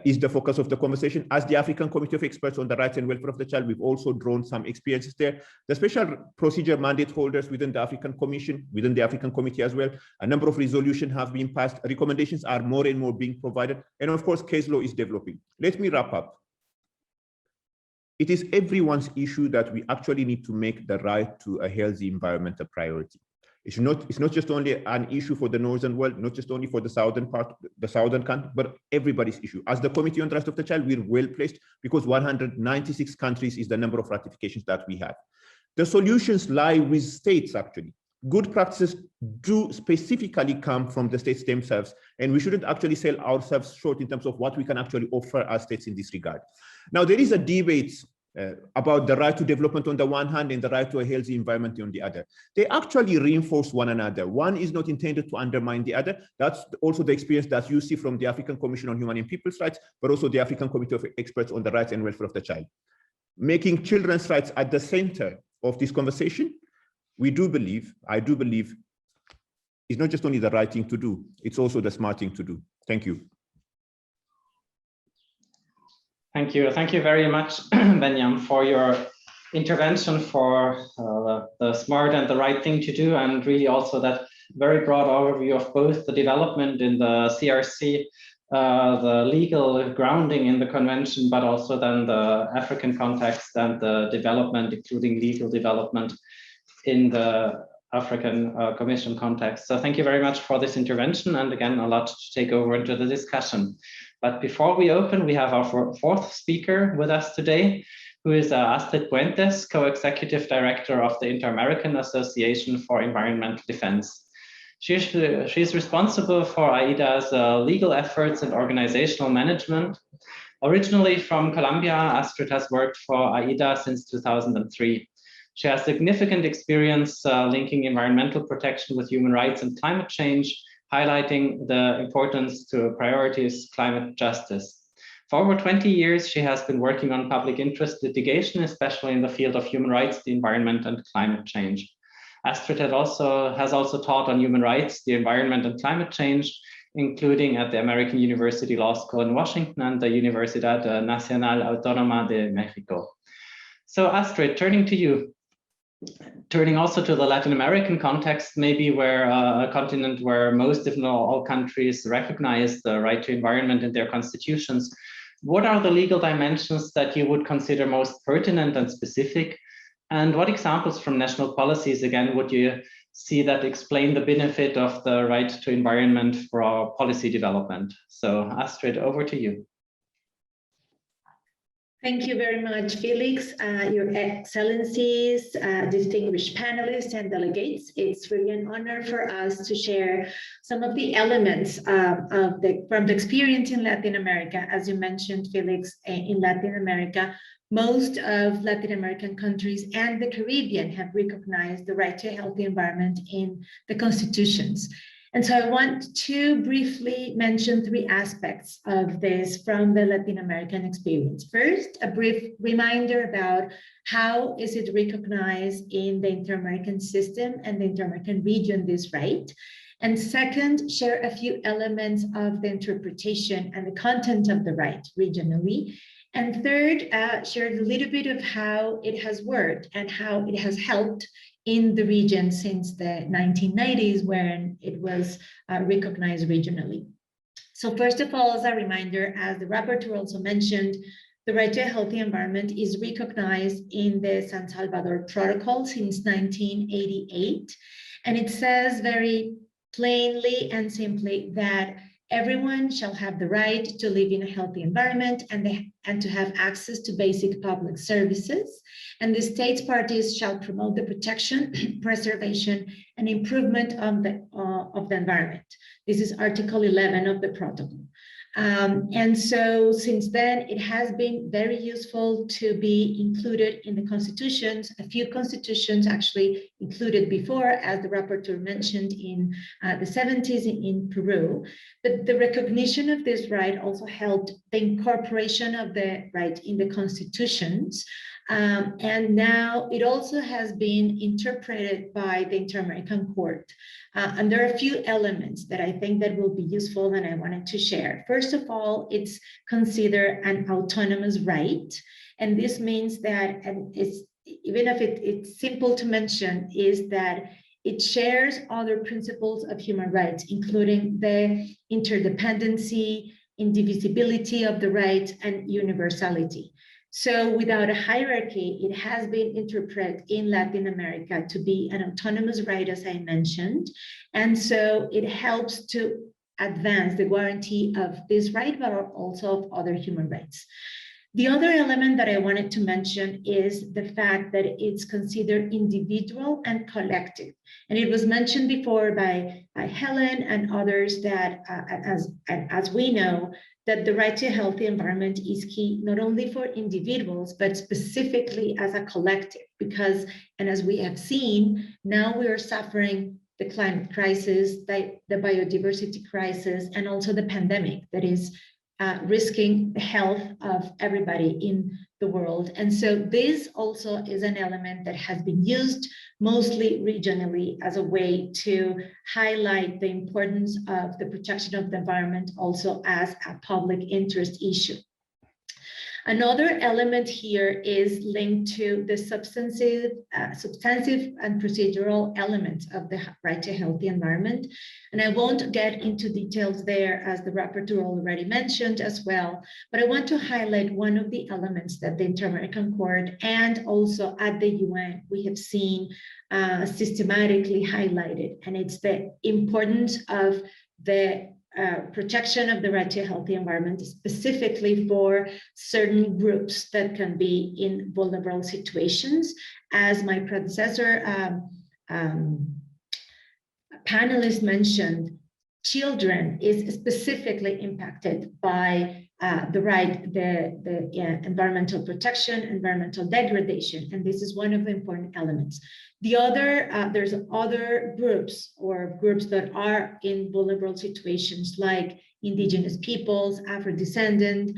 is the focus of the conversation. As the African Committee of Experts on the Rights and Welfare of the Child, we've also drawn some experiences there. The special procedure mandate holders within the African Commission, within the African Committee as well, a number of resolutions have been passed. Recommendations are more and more being provided. And of course, case law is developing. Let me wrap up. It is everyone's issue that we actually need to make the right to a healthy environment a priority. It's not just only an issue for the northern world, not just only for the southern part, the southern country, but everybody's issue. As the Committee on the Rights of the Child, we're well placed because 196 countries is the number of ratifications that we have. The solutions lie with states, actually. Good practices do specifically come from the states themselves, and we shouldn't actually sell ourselves short in terms of what we can actually offer as states in this regard. Now, there is a debate about the right to development on the one hand and the right to a healthy environment on the other. They actually reinforce one another. One is not intended to undermine the other. That's also the experience that you see from the African Commission on Human and People's Rights, but also the African Committee of Experts on the Rights and Welfare of the Child. Making children's rights at the center of this conversation, I do believe, is not just only the right thing to do, it's also the smart thing to do. Thank you. Thank you. Thank you very much, Benyam, for your intervention, for the smart and the right thing to do, and really also that very broad overview of both the development in the CRC, the legal grounding in the convention, but also then the African context and the development, including legal development in the African Commission context. So thank you very much for this intervention, and again, a lot to take over into the discussion. But before we open, we have our fourth speaker with us today, who is Astrid Puentes, Co-Executive Director of the Inter-American Association for Environmental Defense. She's responsible for AIDA's legal efforts and organizational management. Originally from Colombia, Astrid has worked for AIDA since 2003. She has significant experience linking environmental protection with human rights and climate change, highlighting the importance to priorities climate justice. For over 20 years, she has been working on public interest litigation, especially in the field of human rights, the environment, and climate change. Astrid has also taught on human rights, the environment, and climate change, including at the American University Law School in Washington and the Universidad Nacional Autónoma de México. So Astrid, turning to you, turning also to the Latin American context, maybe where a continent where most, if not all countries recognize the right to environment in their constitutions, what are the legal dimensions that you would consider most pertinent and specific? And what examples from national policies, again, would you see that explain the benefit of the right to environment for our policy development? So Astrid, over to you. Thank you very much, Felix, Your Excellencies, distinguished panelists and delegates. It's really an honor for us to share some of the elements from the experience in Latin America. As you mentioned, Felix, in Latin America, most of Latin American countries and the Caribbean have recognized the right to a healthy environment in the constitutions. And so I want to briefly mention three aspects of this from the Latin American experience. First, a brief reminder about how is it recognized in the Inter-American system and the Inter-American region, this right. And second, share a few elements of the interpretation and the content of the right regionally. And third, shared a little bit of how it has worked and how it has helped in the region since the 1990s, when it was recognized regionally. So first of all, as a reminder, as the rapporteur also mentioned, the right to a healthy environment is recognized in the San Salvador Protocol since 1988. And it says very plainly and simply that everyone shall have the right to live in a healthy environment and to have access to basic public services. And the states parties shall promote the protection, preservation, and improvement of the environment. This is Article 11 of the protocol. And so since then, it has been very useful to be included in the constitutions. A few constitutions actually included before, as the rapporteur mentioned, in the 70s in Peru. But the recognition of this right also helped the incorporation of the right in the constitutions. And now it also has been interpreted by the Inter-American Court. And there are a few elements that I think that will be useful and I wanted to share. First of all, it's considered an autonomous right. And this means that, and it's, even if it's simple to mention, is that it shares other principles of human rights, including the interdependency, indivisibility of the rights, and universality. So without a hierarchy, it has been interpreted in Latin America to be an autonomous right, as I mentioned. And so it helps to advance the guarantee of this right, but also of other human rights. The other element that I wanted to mention is the fact that it's considered individual and collective. And it was mentioned before by Helen and others that, as we know, that the right to a healthy environment is key, not only for individuals, but specifically as a collective, because, and as we have seen, now we are suffering the climate crisis, the biodiversity crisis, and also the pandemic that is risking the health of everybody in the world. And so this also is an element that has been used mostly regionally as a way to highlight the importance of the protection of the environment also as a public interest issue. Another element here is linked to the substantive and procedural elements of the right to a healthy environment. And I won't get into details there, as the rapporteur already mentioned as well, but I want to highlight one of the elements that the Inter-American Court and also at the UN we have seen systematically highlighted, and it's the importance of the protection of the right to a healthy environment, specifically for certain groups that can be in vulnerable situations. As my predecessor panelist mentioned, children is specifically impacted by the environmental protection, environmental degradation, and this is one of the important elements. The other, there's other groups or groups that are in vulnerable situations, like indigenous peoples, Afro-descendant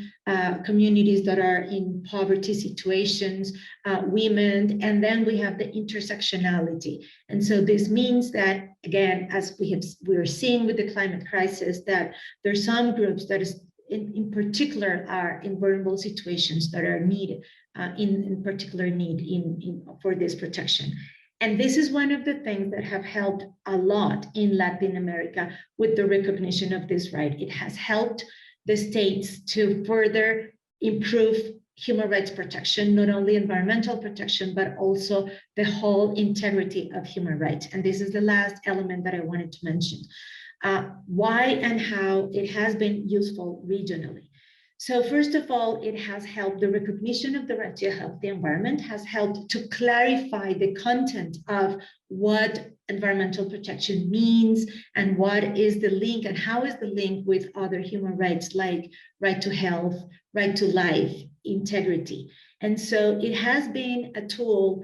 communities that are in poverty situations, women, and then we have the intersectionality. And so this means that, again, as we're seeing with the climate crisis, that there's some groups that is in particular are in vulnerable situations that are needed, in particular need for this protection. And this is one of the things that have helped a lot in Latin America with the recognition of this right. It has helped the states to further improve human rights protection, not only environmental protection, but also the whole integrity of human rights. And this is the last element that I wanted to mention. Why and how it has been useful regionally. So first of all, it has helped the recognition of the right to a healthy environment, has helped to clarify the content of what environmental protection means and what is the link and how is the link with other human rights like right to health, right to life, integrity. And so it has been a tool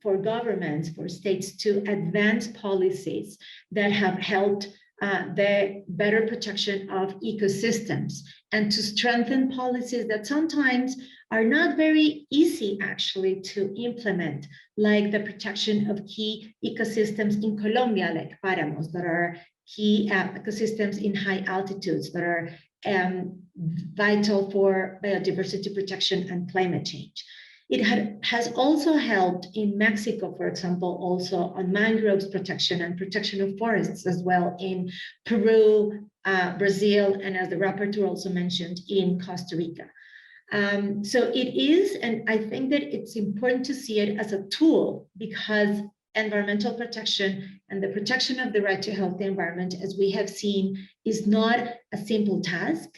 for governments, for states to advance policies that have helped the better protection of ecosystems and to strengthen policies that sometimes are not very easy actually to implement, like the protection of key ecosystems in Colombia, like páramos, that are key ecosystems in high altitudes that are vital for biodiversity protection and climate change. It has also helped in Mexico, for example, also on mangroves protection and protection of forests as well in Peru, Brazil, and as the rapporteur also mentioned, in Costa Rica. So it is, and I think that it's important to see it as a tool, because environmental protection and the protection of the right to a healthy environment, as we have seen, is not a simple task.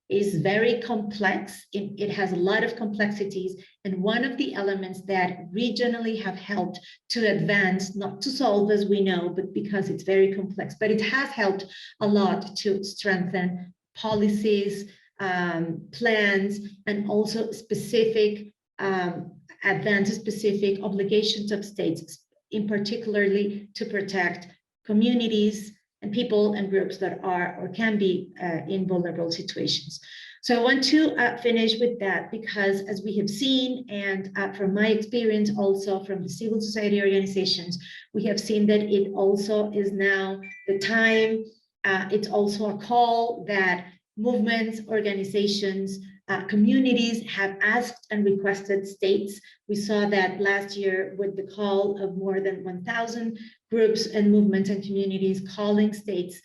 It is very complex. It has a lot of complexities. And one of the elements that regionally have helped to advance, not to solve as we know, but because it's very complex, but it has helped a lot to strengthen policies, plans, and also specific advances, specific obligations of states, in particularly to protect communities and people and groups that are or can be in vulnerable situations. So I want to finish with that, because as we have seen, and from my experience also from the civil society organizations, we have seen that it also is now the time, it's also a call that movements, organizations, communities have asked and requested states. We saw that last year with the call of more than 1,000 groups and movements and communities calling states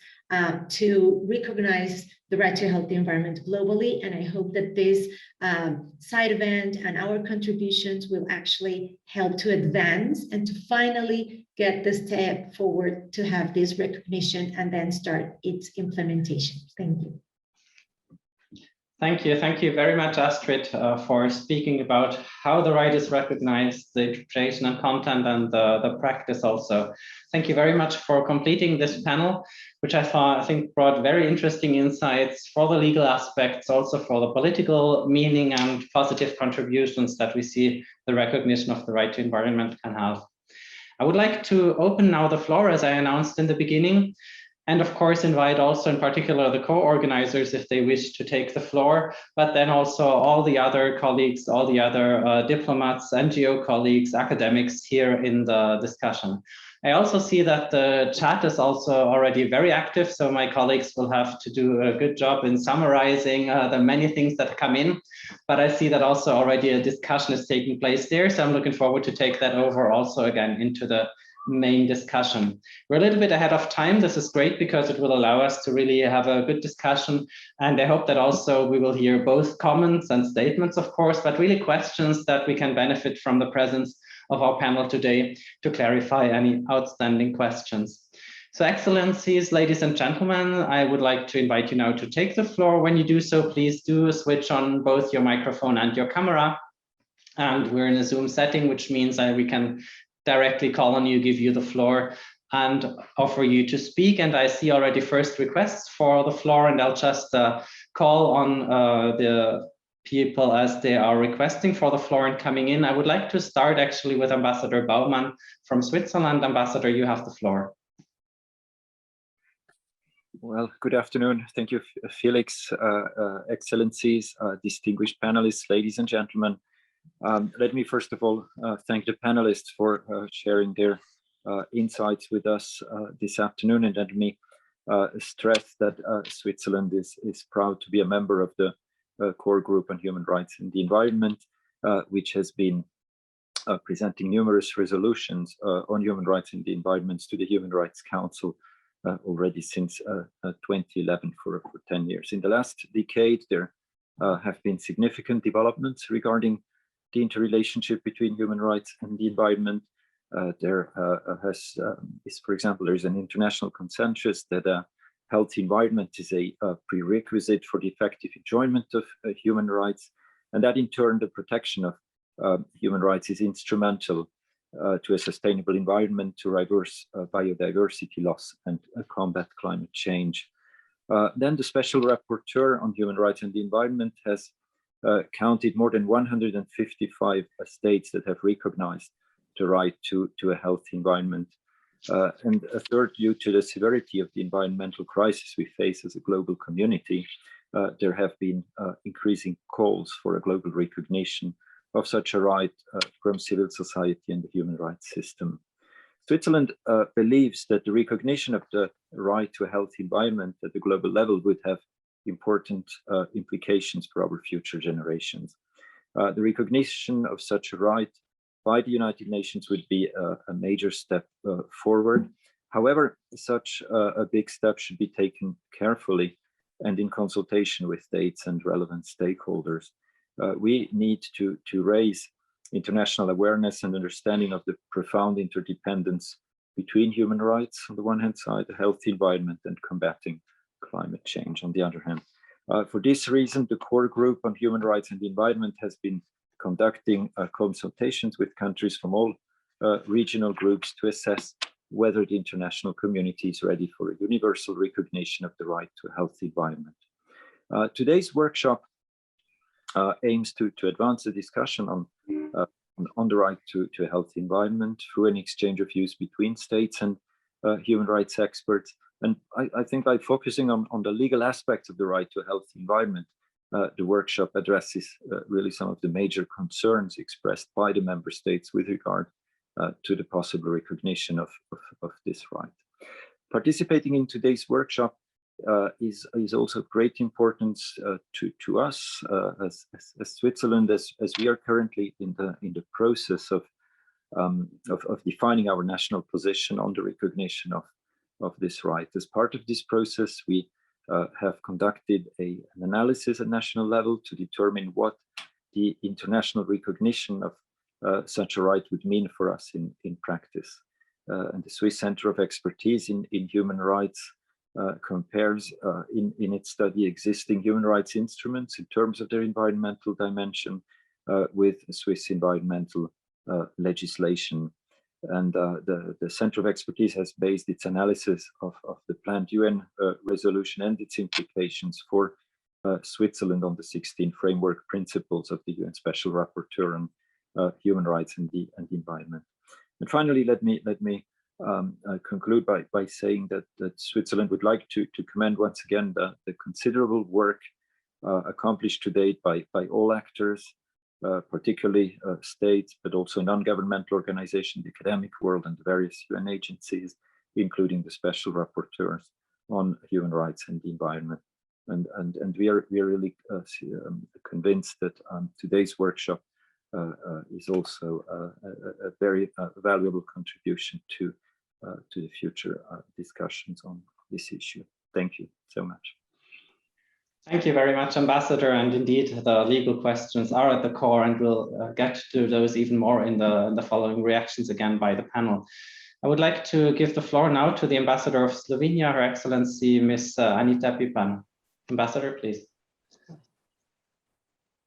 to recognize the right to a healthy environment globally. And I hope that this side event and our contributions will actually help to advance and to finally get the step forward to have this recognition and then start its implementation. Thank you. Thank you very much, Astrid, for speaking about how the right is recognized, the interpretation and content, and the practice also. Thank you very much for completing this panel, which I think brought very interesting insights for the legal aspects, also for the political meaning and positive contributions that we see the recognition of the right to environment can have. I would like to open now the floor, as I announced in the beginning, and of course invite also in particular the co-organizers if they wish to take the floor, but then also all the other colleagues, all the other diplomats, NGO colleagues, academics here in the discussion. I also see that the chat is also already very active, so my colleagues will have to do a good job in summarizing the many things that come in, but I see that also already a discussion is taking place there, so I'm looking forward to take that over also again into the main discussion. We're a little bit ahead of time. This is great because it will allow us to really have a good discussion. And I hope that also we will hear both comments and statements, of course, but really questions that we can benefit from the presence of our panel today to clarify any outstanding questions. So Excellencies, ladies and gentlemen, I would like to invite you now to take the floor. When you do so, please do switch on both your microphone and your camera. And we're in a Zoom setting, which means we can directly call on you, give you the floor, and offer you to speak. And I see already first requests for the floor, and I'll just call on the people as they are requesting for the floor and coming in. I would like to start actually with Ambassador Baumann from Switzerland. Ambassador, you have the floor. Well, good afternoon. Thank you, Felix, Excellencies, distinguished panelists, ladies and gentlemen. Let me first of all thank the panelists for sharing their insights with us this afternoon, and let me stress that Switzerland is proud to be a member of the core group on human rights and the environment, which has been presenting numerous resolutions on human rights and the environment to the Human Rights Council already since 2011 for 10 years. In the last decade, there have been significant developments regarding the interrelationship between human rights and the environment. For example, there is an international consensus that a healthy environment is a prerequisite for the effective enjoyment of human rights, and that in turn the protection of human rights is instrumental to a sustainable environment, to reverse biodiversity loss and combat climate change. Then the Special Rapporteur on Human Rights and the Environment has counted more than 155 states that have recognized the right to a healthy environment. And a third, due to the severity of the environmental crisis we face as a global community, there have been increasing calls for a global recognition of such a right from civil society and the human rights system. Switzerland believes that the recognition of the right to a healthy environment at the global level would have important implications for our future generations. The recognition of such a right by the United Nations would be a major step forward. However, such a big step should be taken carefully and in consultation with states and relevant stakeholders. We need to raise international awareness and understanding of the profound interdependence between human rights on the one hand side, a healthy environment, and combating climate change on the other hand. For this reason, the core group on human rights and the environment has been conducting consultations with countries from all regional groups to assess whether the international community is ready for a universal recognition of the right to a healthy environment. Today's workshop aims to advance the discussion on the right to a healthy environment through an exchange of views between states and human rights experts. And I think by focusing on the legal aspects of the right to a healthy environment, the workshop addresses really some of the major concerns expressed by the member states with regard to the possible recognition of this right. Participating in today's workshop is also of great importance to us as Switzerland, as we are currently in the process of defining our national position on the recognition of this right. As part of this process, we have conducted an analysis at national level to determine what the international recognition of such a right would mean for us in practice. And the Swiss Center of Expertise in Human Rights compares in its study existing human rights instruments in terms of their environmental dimension with Swiss environmental legislation. And the Center of Expertise has based its analysis of the planned UN resolution and its implications for Switzerland on the 16 framework principles of the UN Special Rapporteur on human rights and the environment. And finally, let me conclude by saying that Switzerland would like to commend once again the considerable work accomplished to date by all actors, particularly states, but also non-governmental organizations, the academic world, and the various UN agencies, including the special rapporteurs on human rights and the environment. And we are really convinced that today's workshop is also a very valuable contribution to the future discussions on this issue. Thank you so much. Thank you very much, Ambassador. And indeed, the legal questions are at the core, and we'll get to those even more in the following reactions again by the panel. I would like to give the floor now to the Ambassador of Slovenia, Her Excellency, Ms. Anita Pipan. Ambassador, please.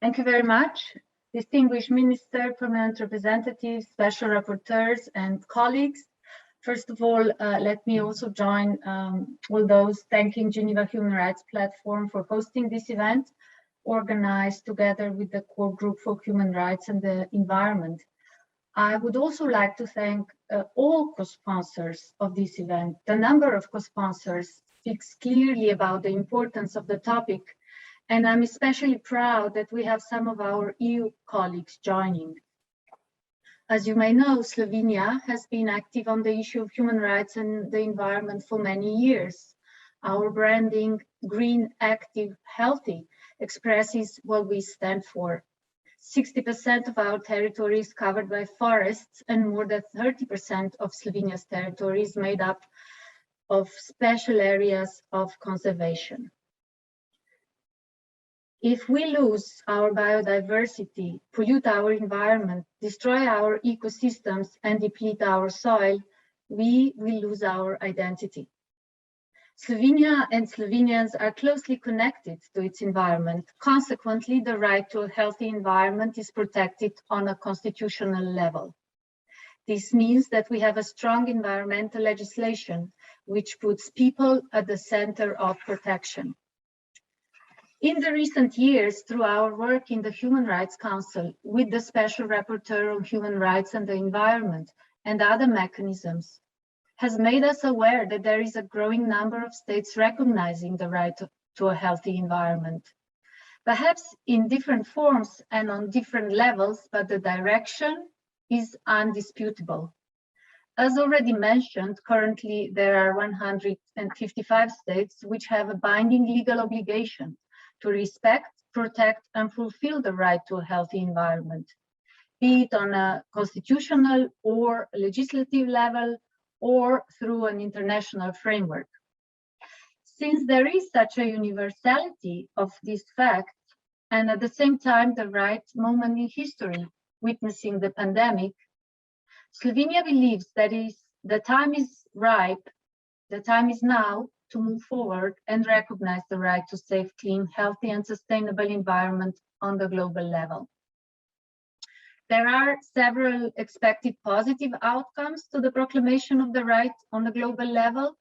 Thank you very much. Distinguished Minister, permanent representatives, special rapporteurs, and colleagues. First of all, let me also join all those thanking Geneva Human Rights Platform for hosting this event, organized together with the Core Group for Human Rights and the Environment. I would also like to thank all co-sponsors of this event. The number of co-sponsors speaks clearly about the importance of the topic, and I'm especially proud that we have some of our EU colleagues joining. As you may know, Slovenia has been active on the issue of human rights and the environment for many years. Our branding, green, active, healthy, expresses what we stand for. 60% of our territory is covered by forests, and more than 30% of Slovenia's territory is made up of special areas of conservation. If we lose our biodiversity, pollute our environment, destroy our ecosystems, and deplete our soil, we will lose our identity. Slovenia and Slovenians are closely connected to its environment. Consequently, the right to a healthy environment is protected on a constitutional level. This means that we have a strong environmental legislation, which puts people at the center of protection. In the recent years, through our work in the Human Rights Council with the Special Rapporteur on Human Rights and the Environment and other mechanisms, has made us aware that there is a growing number of states recognizing the right to a healthy environment. Perhaps in different forms and on different levels, but the direction is undisputable. As already mentioned, currently there are 155 states which have a binding legal obligation to respect, protect, and fulfill the right to a healthy environment, be it on a constitutional or legislative level or through an international framework. Since there is such a universality of this fact, and at the same time the right moment in history witnessing the pandemic, Slovenia believes that the time is ripe, the time is now to move forward and recognize the right to safe, clean, healthy, and sustainable environment on the global level. There are several expected positive outcomes to the proclamation of the right on the global level.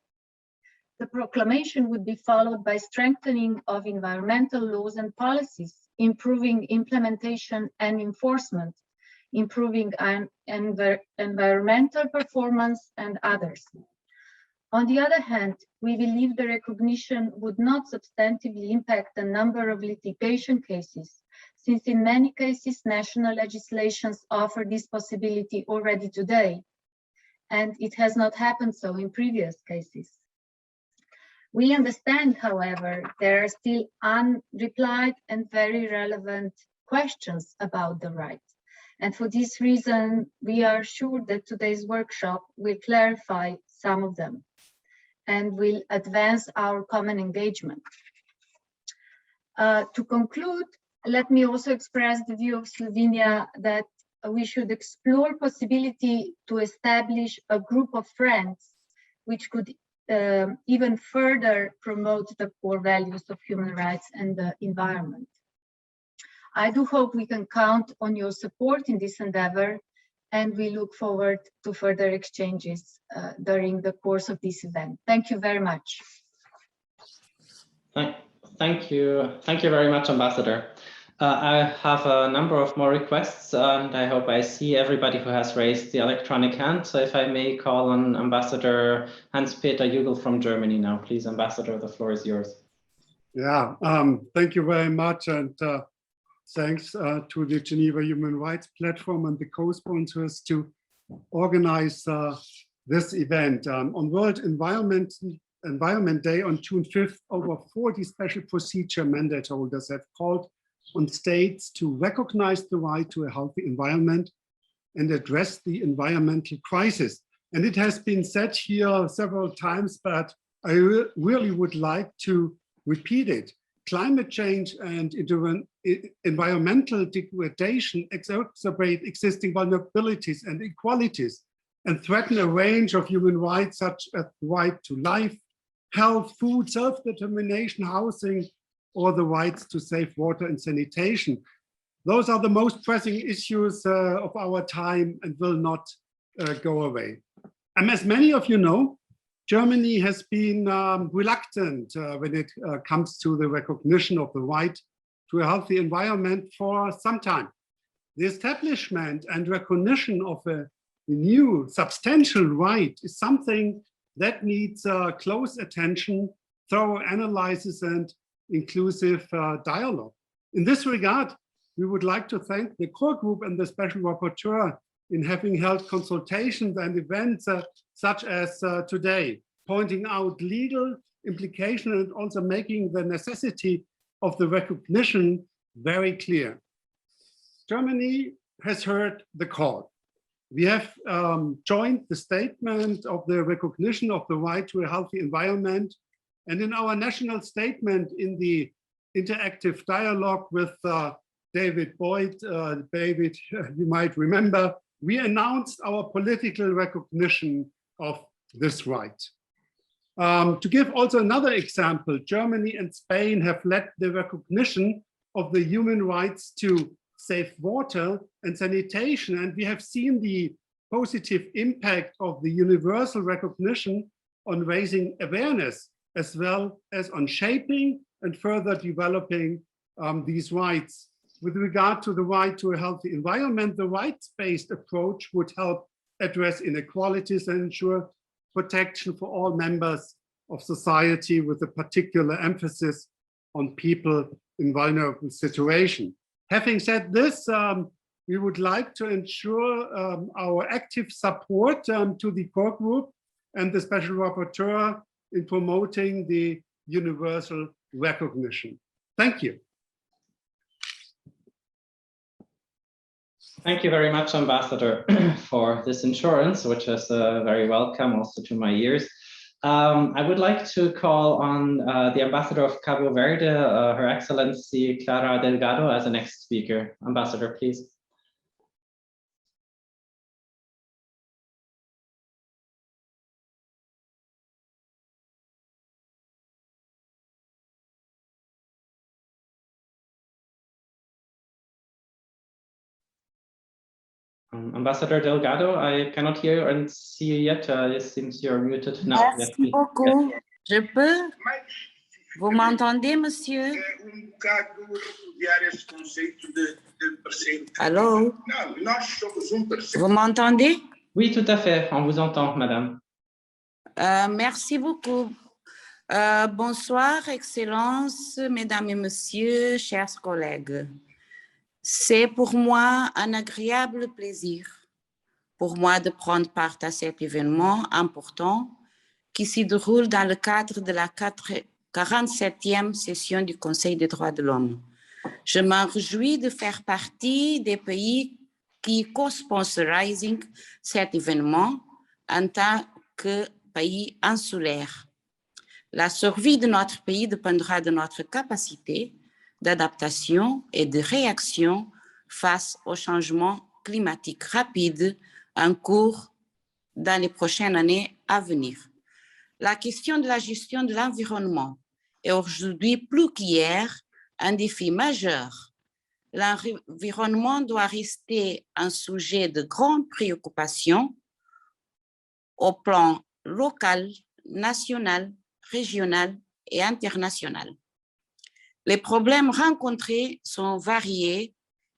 The proclamation would be followed by strengthening of environmental laws and policies, improving implementation and enforcement, improving environmental performance, and others. On the other hand, we believe the recognition would not substantively impact the number of litigation cases, since in many cases national legislations offer this possibility already today, and it has not happened so in previous cases. We understand, however, there are still unreplied and very relevant questions about the right. And for this reason, we are sure that today's workshop will clarify some of them and will advance our common engagement. To conclude, let me also express the view of Slovenia that we should explore possibility to establish a group of friends which could even further promote the core values of human rights and the environment. I do hope we can count on your support in this endeavor, and we look forward to further exchanges during the course of this event. Thank you very much. Thank you very much, Ambassador. I have a number of more requests, and I hope I see everybody who has raised the electronic hand. So if I may call on Ambassador Hans-Peter Jugel from Germany now. Please, Ambassador, the floor is yours. Yeah, thank you very much. And thanks to the Geneva Human Rights Platform and the co-sponsors to organize this event. On World Environment Day on June 5th, over 40 special procedure mandate holders have called on states to recognize the right to a healthy environment and address the environmental crisis. And it has been said here several times, but I really would like to repeat it. Climate change and environmental degradation exacerbate existing vulnerabilities and inequalities and threaten a range of human rights such as the right to life, health, food, self-determination, housing, or the rights to safe water and sanitation. Those are the most pressing issues of our time and will not go away. And as many of you know, Germany has been reluctant when it comes to the recognition of the right to a healthy environment for some time. The establishment and recognition of a new substantial right is something that needs close attention, thorough analysis, and inclusive dialogue. In this regard, we would like to thank the core group and the special rapporteur in having held consultations and events such as today, pointing out legal implications and also making the necessity of the recognition very clear. Germany has heard the call. We have joined the statement of the recognition of the right to a healthy environment. And in our national statement in the interactive dialogue with David Boyd, David, you might remember, we announced our political recognition of this right. To give also another example, Germany and Spain have led the recognition of the human rights to safe water and sanitation, and we have seen the positive impact of the universal recognition on raising awareness, as well as on shaping and further developing these rights. With regard to the right to a healthy environment, the rights-based approach would help address inequalities and ensure protection for all members of society, with a particular emphasis on people in vulnerable situations. Having said this, we would like to ensure our active support to the core group and the special rapporteur in promoting the universal recognition. Thank you. Thank you very much, Ambassador, for this assurance, which is very welcome also to my ears. I would like to call on the Ambassador of Cabo Verde, Her Excellency Clara Delgado, as the next speaker. Ambassador, please. Ambassador Delgado, I cannot hear and see you yet. It seems you're muted now. Merci beaucoup. Je peux? Vous m'entendez, monsieur? Allô? Vous m'entendez? Oui, tout à fait. On vous entend, madame. Merci beaucoup. Bonsoir, Excellences, Mesdames et Messieurs, chers collègues. C'est pour moi un agréable plaisir pour moi de prendre part à cet événement important qui se déroule dans le cadre de la 47e session du Conseil des droits de l'homme. Je m'en réjouis de faire partie des pays qui co-sponsorisent cet événement en tant que pays insulaire. La survie de notre pays dépendra de notre capacité d'adaptation et de réaction face aux changements climatiques rapides en cours dans les prochaines années à venir. La question de la gestion de l'environnement est aujourd'hui plus qu'hier un défi majeur. L'environnement doit rester un sujet de grande préoccupation au plan local, national, régional et international. Les problèmes rencontrés sont variés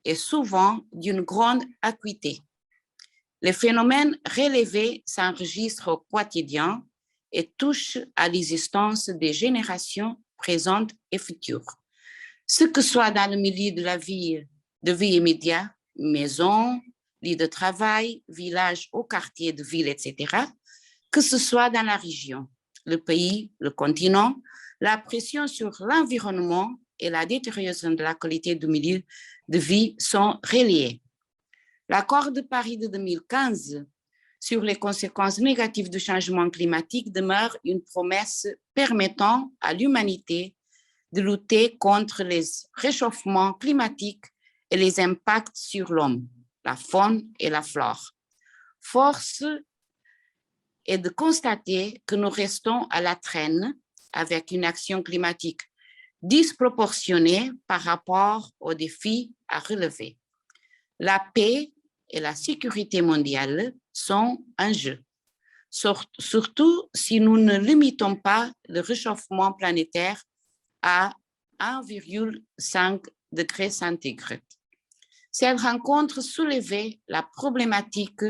et souvent d'une grande acuité. Les phénomènes relevés s'enregistrent au quotidien et touchent à l'existence des générations présentes et futures. Ce que soit dans le milieu de la vie immédiate, maison, lieu de travail, village ou quartier de ville, etc., que ce soit dans la région, le pays, le continent, la pression sur l'environnement et la détérioration de la qualité du milieu de vie sont reliés. L'accord de Paris de 2015 sur les conséquences négatives du changement climatique demeure une promesse permettant à l'humanité de lutter contre les réchauffements climatiques et les impacts sur l'homme, la faune et la flore. Force est de constater que nous restons à la traîne avec une action climatique disproportionnée par rapport aux défis à relever. La paix et la sécurité mondiale sont en jeu, surtout si nous ne limitons pas le réchauffement planétaire à 1,5 degré centigrade. Cette rencontre soulevait la problématique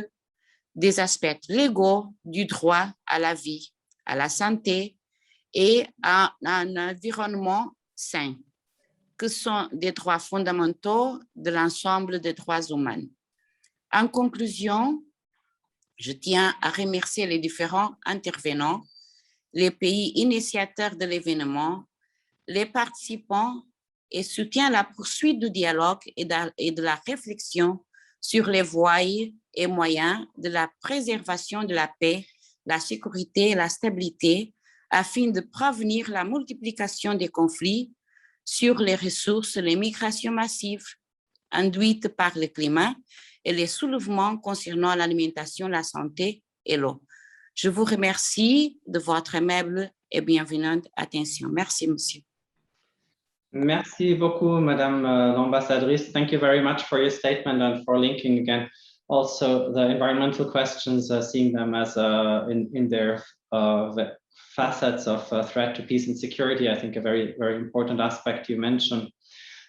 des aspects légaux du droit à la vie, à la santé et à un environnement sain, que sont des droits fondamentaux de l'ensemble des droits humains. En conclusion, je tiens à remercier les différents intervenants, les pays initiateurs de l'événement, les participants et soutiens la poursuite du dialogue et de la réflexion sur les voies et moyens de la préservation de la paix, la sécurité et la stabilité afin de prévenir la multiplication des conflits sur les ressources, les migrations massives induites par le climat et les soulèvements concernant l'alimentation, la santé et l'eau. Je vous remercie de votre aimable et bienveillante attention. Merci, monsieur. Merci beaucoup, Madame l'ambassadrice. Thank you very much for your statement and for linking again also the environmental questions, seeing them as in their facets of threat to peace and security. I think a very, very important aspect you mentioned.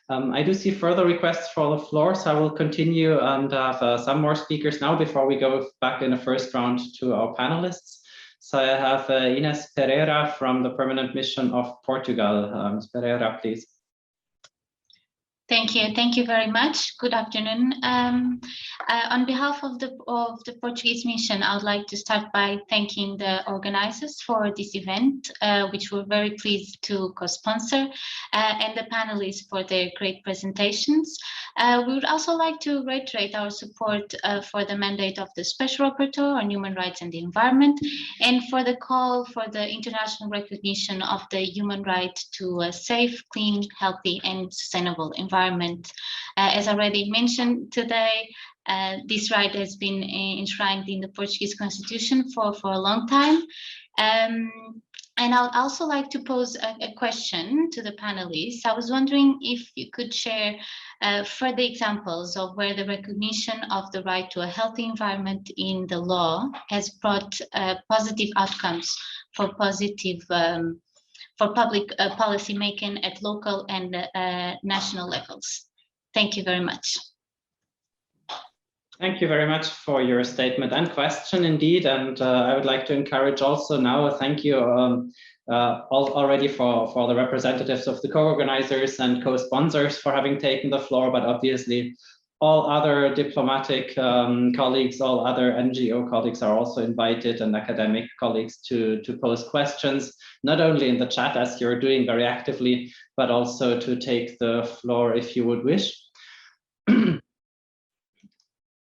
I do see further requests for the floor, so I will continue and have some more speakers now before we go back in the first round to our panelists. So I have Ines Pereira from the Permanent Mission of Portugal. Ms. Pereira, please. Thank you very much. Good afternoon. On behalf of the Portuguese mission, I would like to start by thanking the organizers for this event, which we're very pleased to co-sponsor, and the panelists for their great presentations. We would also like to reiterate our support for the mandate of the Special Rapporteur on Human Rights and the Environment, and for the call for the international recognition of the human right to a safe, clean, healthy, and sustainable environment. As already mentioned today, this right has been enshrined in the Portuguese constitution for a long time. And I would also like to pose a question to the panelists. I was wondering if you could share further examples of where the recognition of the right to a healthy environment in the law has brought positive outcomes for public policy making at local and national levels. Thank you very much. Thank you very much for your statement and question indeed. And I would like to encourage also now, thank you already for the representatives of the co-organizers and co-sponsors for having taken the floor, but obviously all other diplomatic colleagues, all other NGO colleagues are also invited, and academic colleagues to pose questions, not only in the chat as you're doing very actively, but also to take the floor if you would wish.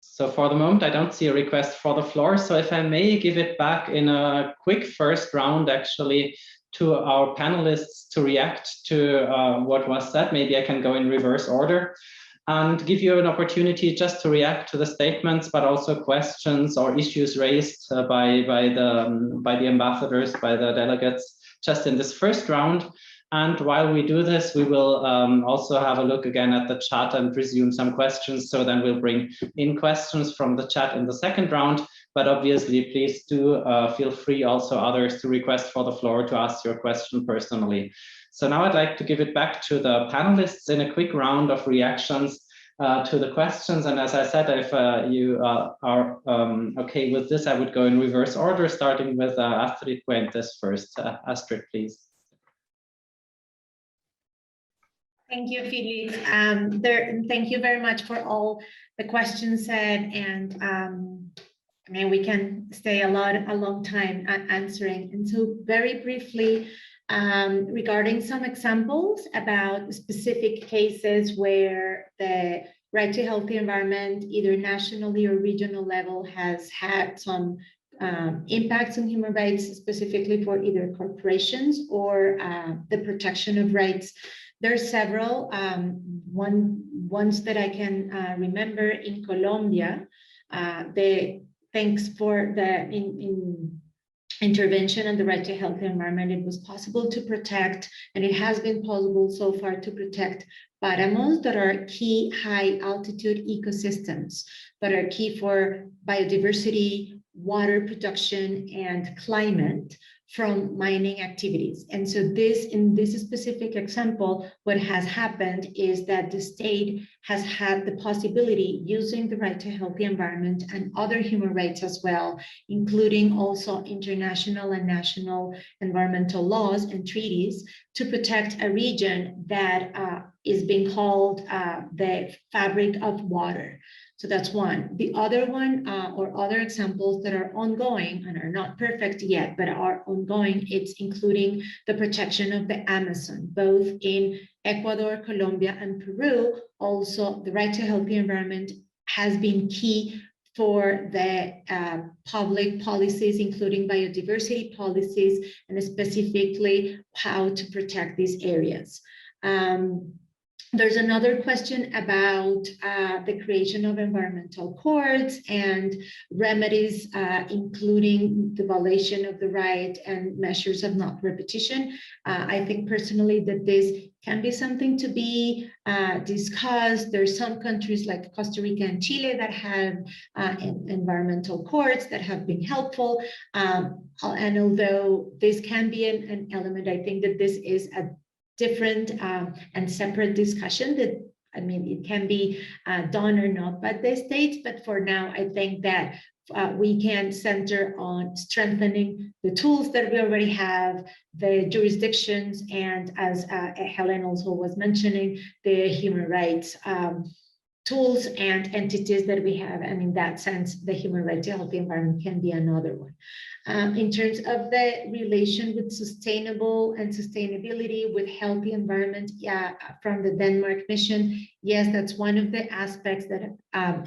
So for the moment, I don't see a request for the floor. So if I may give it back in a quick first round, actually, to our panelists to react to what was said. Maybe I can go in reverse order and give you an opportunity just to react to the statements, but also questions or issues raised by the ambassadors, by the delegates, just in this first round. And while we do this, we will also have a look again at the chat and resume some questions. So then we'll bring in questions from the chat in the second round. But obviously, please do feel free also others to request for the floor to ask your question personally. So now I'd like to give it back to the panelists in a quick round of reactions to the questions. And as I said, if you are okay with this, I would go in reverse order, starting with Astrid Puentes first. Astrid, please. Thank you, Felix. Thank you very much for all the questions said, and I mean, we can stay a long time answering. And so very briefly, regarding some examples about specific cases where the right to healthy environment, either nationally or regional level, has had some impacts on human rights, specifically for either corporations or the protection of rights. There are several. Ones that I can remember in Colombia, thanks for the intervention and the right to healthy environment, it was possible to protect, and it has been possible so far to protect páramos that are key high altitude ecosystems that are key for biodiversity, water production, and climate from mining activities. And so in this specific example, what has happened is that the state has had the possibility, using the right to healthy environment and other human rights as well, including also international and national environmental laws and treaties, to protect a region that is being called the fabric of water. So that's one. The other one, or other examples that are ongoing and are not perfect yet, but are ongoing, it's including the protection of the Amazon, both in Ecuador, Colombia, and Peru. Also, the right to healthy environment has been key for the public policies, including biodiversity policies, and specifically how to protect these areas. There's another question about the creation of environmental courts and remedies, including the violation of the right and measures of not repetition. I think personally that this can be something to be discussed. There's some countries like Costa Rica and Chile that have environmental courts that have been helpful. And although this can be an element, I think that this is a different and separate discussion that, I mean, it can be done or not by the states, but for now, I think that we can center on strengthening the tools that we already have, the jurisdictions, and as Helen also was mentioning, the human rights tools and entities that we have. And in that sense, the human right to a healthy environment can be another one. In terms of the relation with sustainable and sustainability with healthy environment, from the Denmark mission, yes, that's one of the aspects that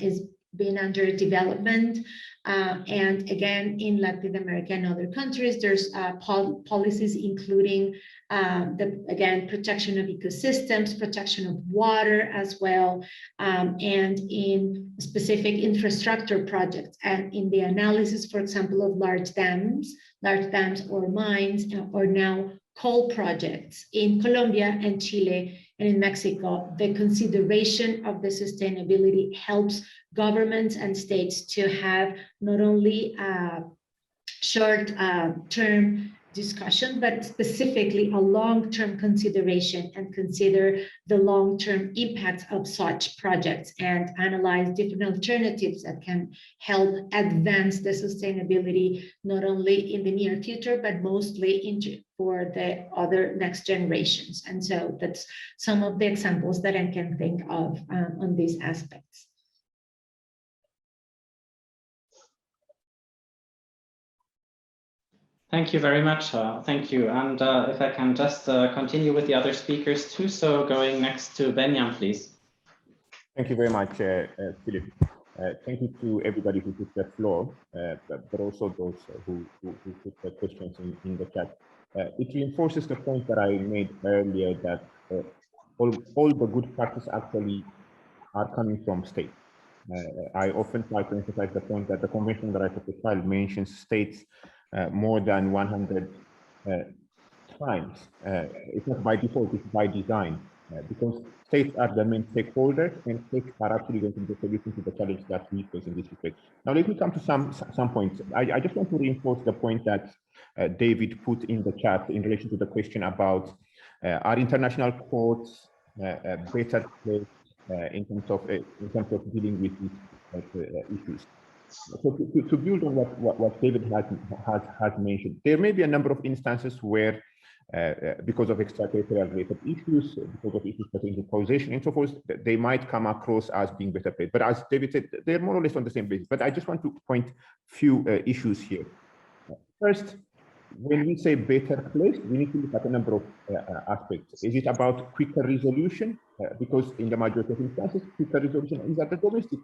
is being under development. And again, in Latin America and other countries, there's policies including again, protection of ecosystems, protection of water as well, and in specific infrastructure projects. And in the analysis, for example, of large dams or mines, or now coal projects in Colombia and Chile and in Mexico, the consideration of the sustainability helps governments and states to have not only short-term discussion, but specifically a long-term consideration, and consider the long-term impacts of such projects and analyze different alternatives that can help advance the sustainability, not only in the near future, but mostly for the other next generations. And so that's some of the examples that I can think of on these aspects. Thank you very much. Thank you. And if I can just continue with the other speakers too. So going next to Benyam, please. Thank you very much, Philip. Thank you to everybody who took the floor, but also those who put the questions in the chat. It reinforces the point that I made earlier that all the good practices actually are coming from states. I often try to emphasize the point that the Convention on the Rights of the Child mentions states more than 100 times. It's not by default, it's by design, because states are the main stakeholders, and states are actually going to be the solution to the challenge that we face in this respect. Now, let me come to some points. I just want to reinforce the point that David put in the chat in relation to the question about are international courts better placed in terms of dealing with these issues. So to build on what David has mentioned, there may be a number of instances where, because of extraterritorial related issues, because of issues pertaining to causation and so forth, they might come across as being better placed. But as David said, they're more or less on the same basis. But I just want to point few issues here. First, when we say better placed, we need to look at a number of aspects. Is it about quicker resolution? Because in the majority of instances, quicker resolution is at the domestic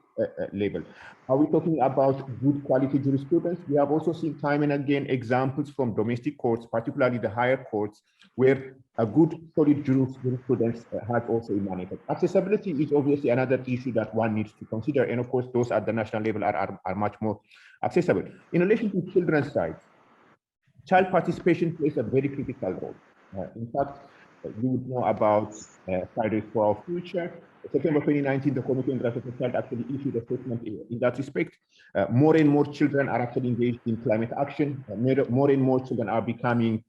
level. Are we talking about good quality jurisprudence? We have also seen time and again examples from domestic courts, particularly the higher courts, where a good solid jurisprudence has also emanated. Accessibility is obviously another issue that one needs to consider. And of course, those at the national level are much more accessible. In relation to children's rights, child participation plays a very critical role. In fact, you would know about Fridays for Our Future. September 2019, the Committee on the Rights of the Child actually issued a statement in that respect. More and more children are actually engaged in climate action. More and more children are becoming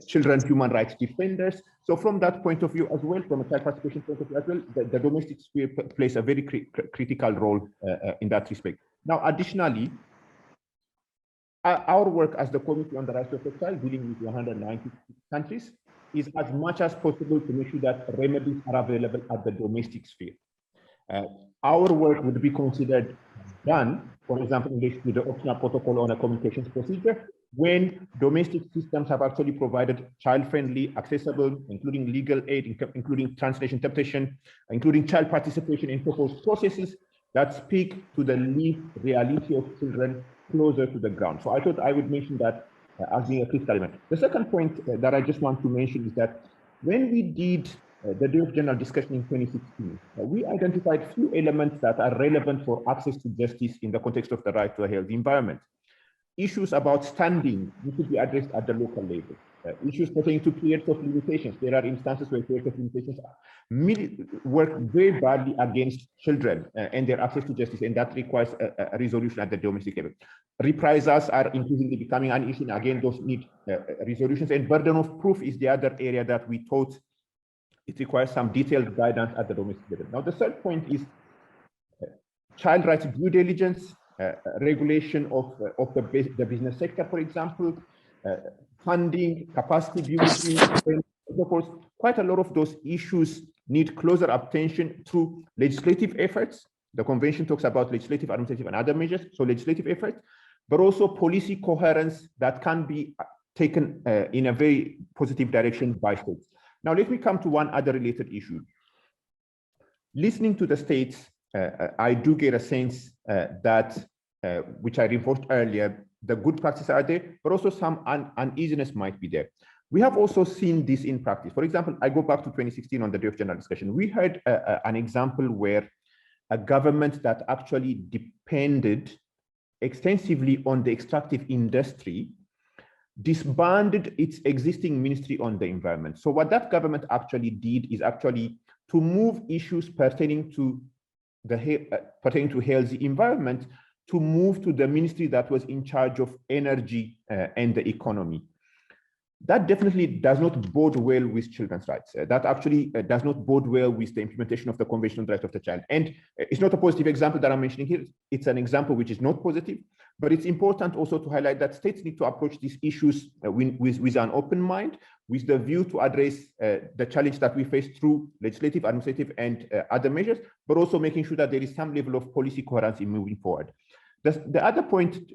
children human rights defenders. So from that point of view as well, from a child participation point of view as well, the domestic sphere plays a very critical role in that respect. Now, additionally, our work as the Committee on the Rights of the Child, dealing with 190 countries, is as much as possible to make sure that remedies are available at the domestic sphere. Our work would be considered done, for example, in relation to the optional protocol on a communications procedure, when domestic systems have actually provided child-friendly, accessible, including legal aid, including translation, interpretation, including child participation in proposed processes that speak to the lived reality of children closer to the ground. So I thought I would mention that as being a critical element. The second point that I just want to mention is that when we did the Day of General Discussion in 2016, we identified few elements that are relevant for access to justice in the context of the right to a healthy environment. Issues about standing need to be addressed at the local level. Issues pertaining to periods of limitations. There are instances where periods of limitations work very badly against children and their access to justice, and that requires a resolution at the domestic level. Reprisals are increasingly becoming an issue. Again, those need resolutions, and burden of proof is the other area that we thought it requires some detailed guidance at the domestic level. Now, the third point is child rights due diligence regulation of the business sector, for example, funding, capacity building, and so forth. Quite a lot of those issues need closer attention through legislative efforts. The convention talks about legislative, administrative, and other measures, so legislative efforts, but also policy coherence that can be taken in a very positive direction by states. Now, let me come to one other related issue. Listening to the states, I do get a sense that, which I reinforced earlier, the good practices are there, but also some uneasiness might be there. We have also seen this in practice. For example, I go back to 2016 on the day of general discussion. We heard an example where a government that actually depended extensively on the extractive industry disbanded its existing ministry on the environment. So what that government actually did is actually to move issues pertaining to healthy environment to move to the ministry that was in charge of energy and the economy. That definitely does not bode well with children's rights. That actually does not bode well with the implementation of the Convention on the Rights of the Child. And it's not a positive example that I'm mentioning here. It's an example which is not positive, but it's important also to highlight that states need to approach these issues with an open mind, with the view to address the challenge that we face through legislative, administrative, and other measures, but also making sure that there is some level of policy coherence in moving forward. The other point,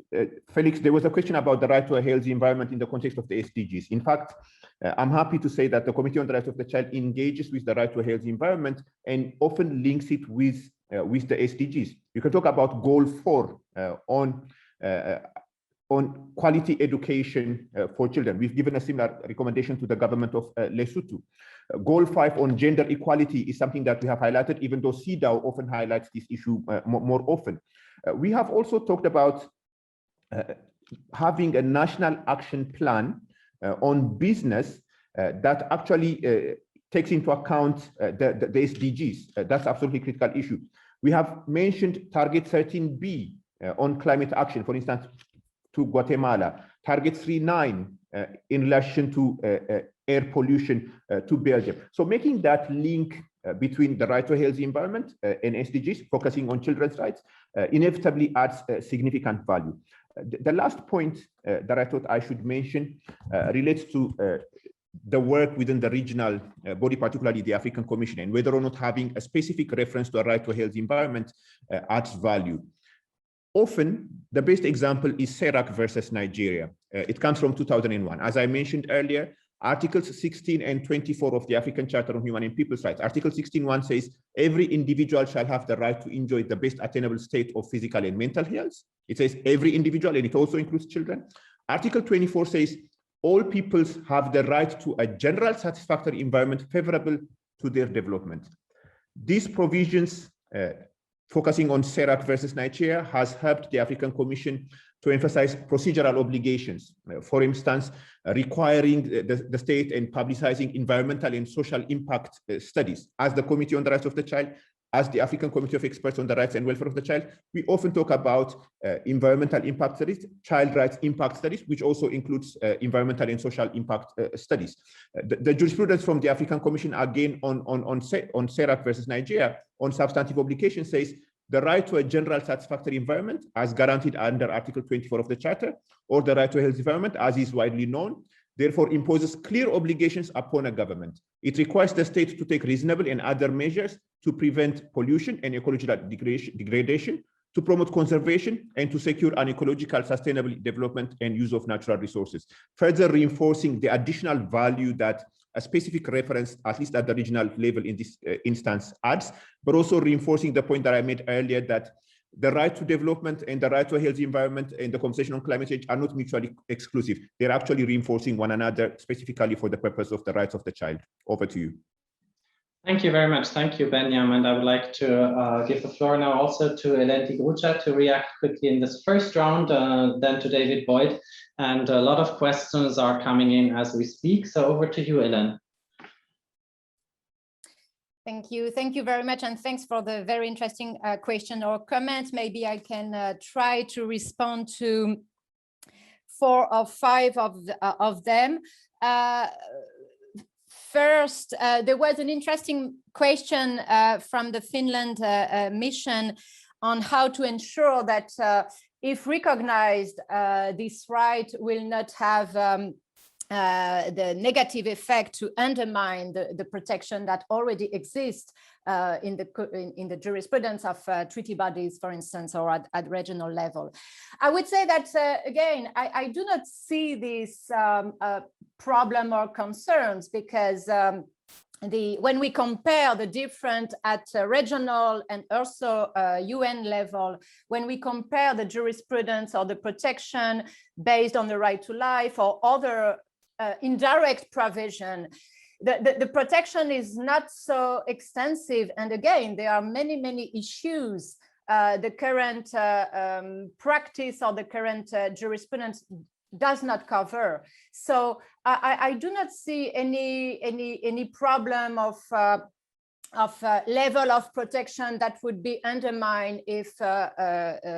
Felix, there was a question about the right to a healthy environment in the context of the SDGs. In fact, I'm happy to say that the Committee on the Rights of the Child engages with the right to a healthy environment and often links it with the SDGs. You can talk about Goal 4 on quality education for children. We've given a similar recommendation to the government of Lesotho. Goal 5 on gender equality is something that we have highlighted, even though CEDAW often highlights this issue more often. We have also talked about having a national action plan on business that actually takes into account the SDGs. That's absolutely critical issue. We have mentioned Target 13B on climate action, for instance, to Guatemala, Target 3.9 in relation to air pollution to Belgium. So making that link between the right to a healthy environment and SDGs, focusing on children's rights, inevitably adds significant value. The last point that I thought I should mention relates to the work within the regional body, particularly the African Commission, and whether or not having a specific reference to a right to a healthy environment adds value. Often, the best example is CERAC versus Nigeria. It comes from 2001. As I mentioned earlier, Articles 16 and 24 of the African Charter on Human and People's Rights. Article 16.1 says, every individual shall have the right to enjoy the best attainable state of physical and mental health. It says every individual, and it also includes children. Article 24 says, all peoples have the right to a general satisfactory environment favorable to their development. These provisions, focusing on CERAC versus Nigeria, has helped the African Commission to emphasize procedural obligations. For instance, requiring the state and publicizing environmental and social impact studies. As the Committee on the Rights of the Child, as the African Committee of Experts on the Rights and Welfare of the Child, we often talk about environmental impact studies, child rights impact studies, which also includes environmental and social impact studies. The jurisprudence from the African Commission, again, on CERAC versus Nigeria, on substantive obligation says, the right to a general satisfactory environment as guaranteed under Article 24 of the Charter, or the right to a healthy environment as is widely known, therefore imposes clear obligations upon a government. It requires the state to take reasonable and other measures to prevent pollution and ecological degradation, to promote conservation, and to secure an ecological sustainable development and use of natural resources, further reinforcing the additional value that a specific reference, at least at the regional level in this instance, adds, but also reinforcing the point that I made earlier that the right to development and the right to a healthy environment and the conversation on climate change are not mutually exclusive. They're actually reinforcing one another, specifically for the purpose of the rights of the child. Over to you. Thank you very much. Thank you, Benyam. And I would like to give the floor now also to Hélène Tigrucha to react quickly in this first round, then to David Boyd. And a lot of questions are coming in as we speak. So over to you, Hélène. Thank you. Thank you very much. And thanks for the very interesting question or comment. Maybe I can try to respond to 4 or 5 of them. First, there was an interesting question from the Finland mission on how to ensure that if recognized, this right will not have the negative effect to undermine the protection that already exists in the jurisprudence of treaty bodies, for instance, or at regional level. I would say that, again, I do not see this problem or concerns, because when we compare the different at regional and also UN level, when we compare the jurisprudence or the protection based on the right to life or other indirect provision, the protection is not so extensive. And again, there are many issues the current practice or the current jurisprudence does not cover. So I do not see any problem of level of protection that would be undermined if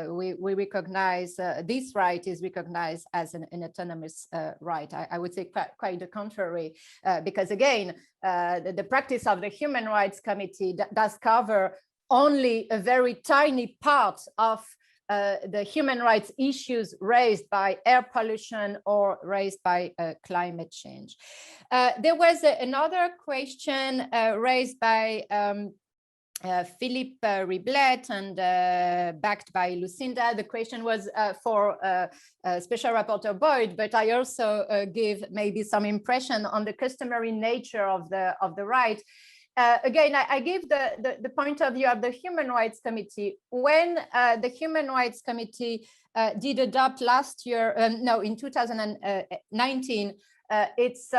we recognize this right is recognized as an autonomous right. I would say quite the contrary, because again, the practice of the Human Rights Committee does cover only a very tiny part of the human rights issues raised by air pollution or raised by climate change. There was another question raised by Philippe Riblet and backed by Lucinda. The question was for Special Rapporteur Boyd, but I also give maybe some impression on the customary nature of the right. Again, I give the point of view of the Human Rights Committee. When the Human Rights Committee did adopt last year, in 2019, its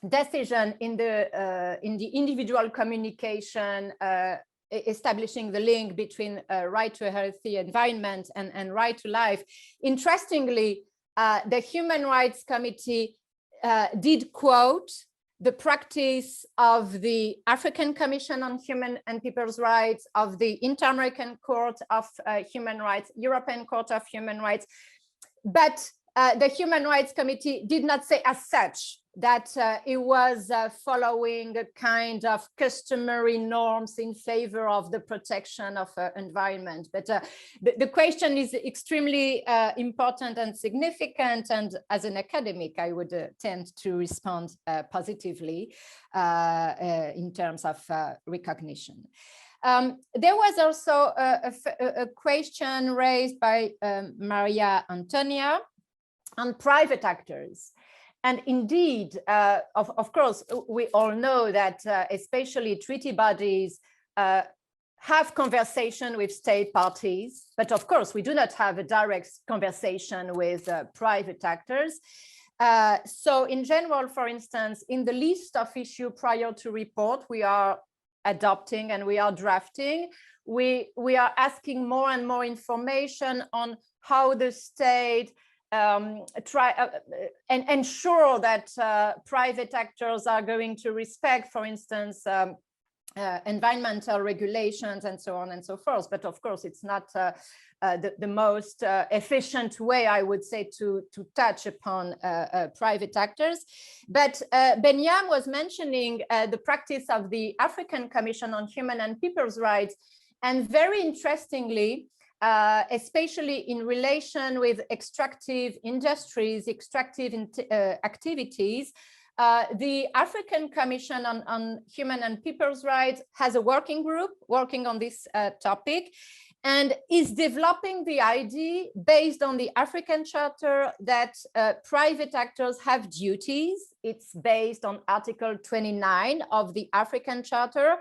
decision in the individual communication establishing the link between right to a healthy environment and right to life. Interestingly, the Human Rights Committee did quote the practice of the African Commission on Human and People's Rights, of the Inter-American Court of Human Rights, European Court of Human Rights. But the Human Rights Committee did not say as such that it was following a kind of customary norms in favor of the protection of environment. But the question is extremely important and significant. And as an academic, I would tend to respond positively in terms of recognition. There was also a question raised by Maria Antonia on private actors. And indeed, of course, we all know that especially treaty bodies have conversation with state parties, but of course, we do not have a direct conversation with private actors. So in general, for instance, in the list of issue prior to report, we are adopting and we are drafting, we are asking more and more information on how the state try and ensure that private actors are going to respect, for instance, environmental regulations and so on and so forth. But of course, it's not the most efficient way, I would say, to touch upon private actors. But Benyam was mentioning the practice of the African Commission on Human and People's Rights. And very interestingly, especially in relation with extractive industries, extractive activities, the African Commission on Human and People's Rights has a working group working on this topic and is developing the idea based on the African Charter that private actors have duties. It's based on Article 29 of the African Charter,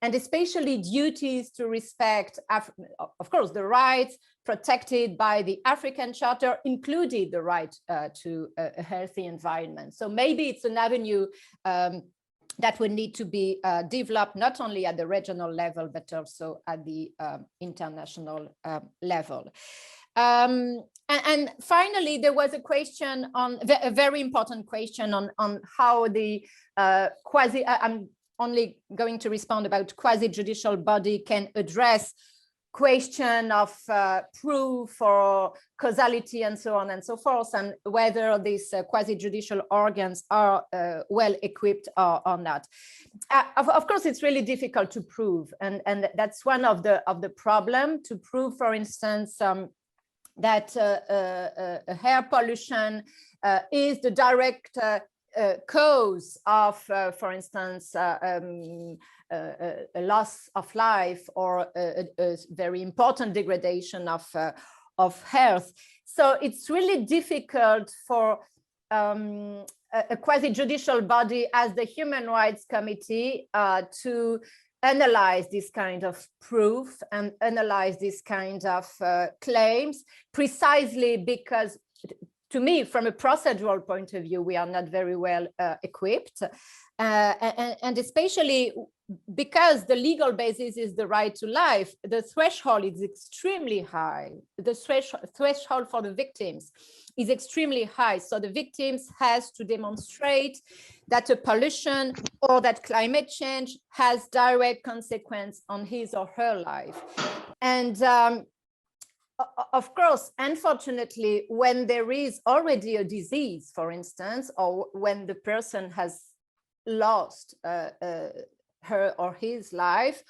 and especially duties to respect, of course, the rights protected by the African Charter, including the right to a healthy environment. So maybe it's an avenue that would need to be developed not only at the regional level, but also at the international level. And finally, there was a question on a very important question on how the I'm only going to respond about quasi-judicial body can address question of proof or causality and so on and so forth, and whether these quasi-judicial organs are well equipped or not. Of course, it's really difficult to prove, and that's one of the problem to prove, for instance, that air pollution is the direct cause of, for instance, a loss of life or a very important degradation of health. So it's really difficult for a quasi-judicial body as the Human Rights Committee to analyze this kind of proof and analyze this kind of claims, precisely because, to me, from a procedural point of view, we are not very well equipped. And especially because the legal basis is the right to life, the threshold is extremely high. The threshold for the victims is extremely high. So the victims has to demonstrate that a pollution or that climate change has direct consequence on his or her life. And of course, unfortunately, when there is already a disease, for instance, or when the person has lost her or his life,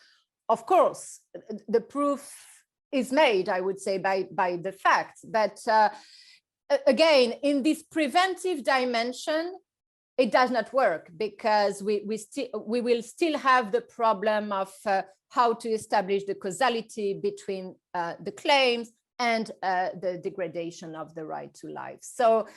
of course, the proof is made, I would say, by the facts. But again, in this preventive dimension, it does not work, because we will still have the problem of how to establish the causality between the claims and the degradation of the right to life. So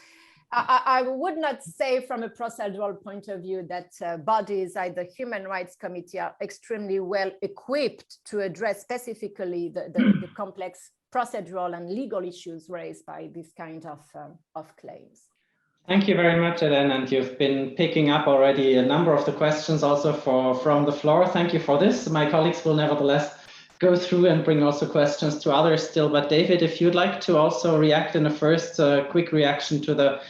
I would not say from a procedural point of view that bodies like the Human Rights Committee are extremely well equipped to address specifically the complex procedural and legal issues raised by this kind of claims. Thank you very much, Hélène, and you've been picking up already a number of the questions also from the floor. Thank you for this. My colleagues will nevertheless go through and bring also questions to others still. But David, if you'd like to also react in a first quick reaction to the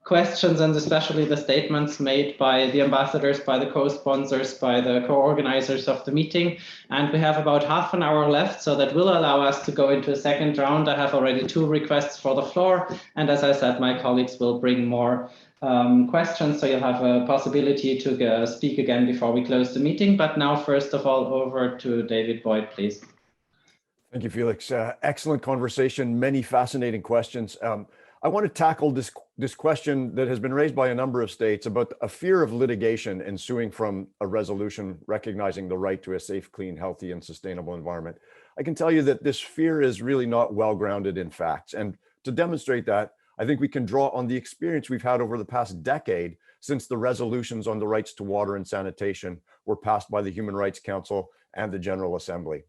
questions and especially the statements made by the ambassadors, by the co-sponsors, by the co-organizers of the meeting. And we have about half an hour left, so that will allow us to go into a second round. I have already 2 requests for the floor. And as I said, my colleagues will bring more questions, so you'll have a possibility to speak again before we close the meeting. But now, first of all, over to David Boyd, please. Thank you, Felix. Excellent conversation, many fascinating questions. I want to tackle this question that has been raised by a number of states about a fear of litigation ensuing from a resolution recognizing the right to a safe, clean, healthy, and sustainable environment. I can tell you that this fear is really not well grounded in facts. And to demonstrate that, I think we can draw on the experience we've had over the past decade since the resolutions on the rights to water and sanitation were passed by the Human Rights Council and the General Assembly.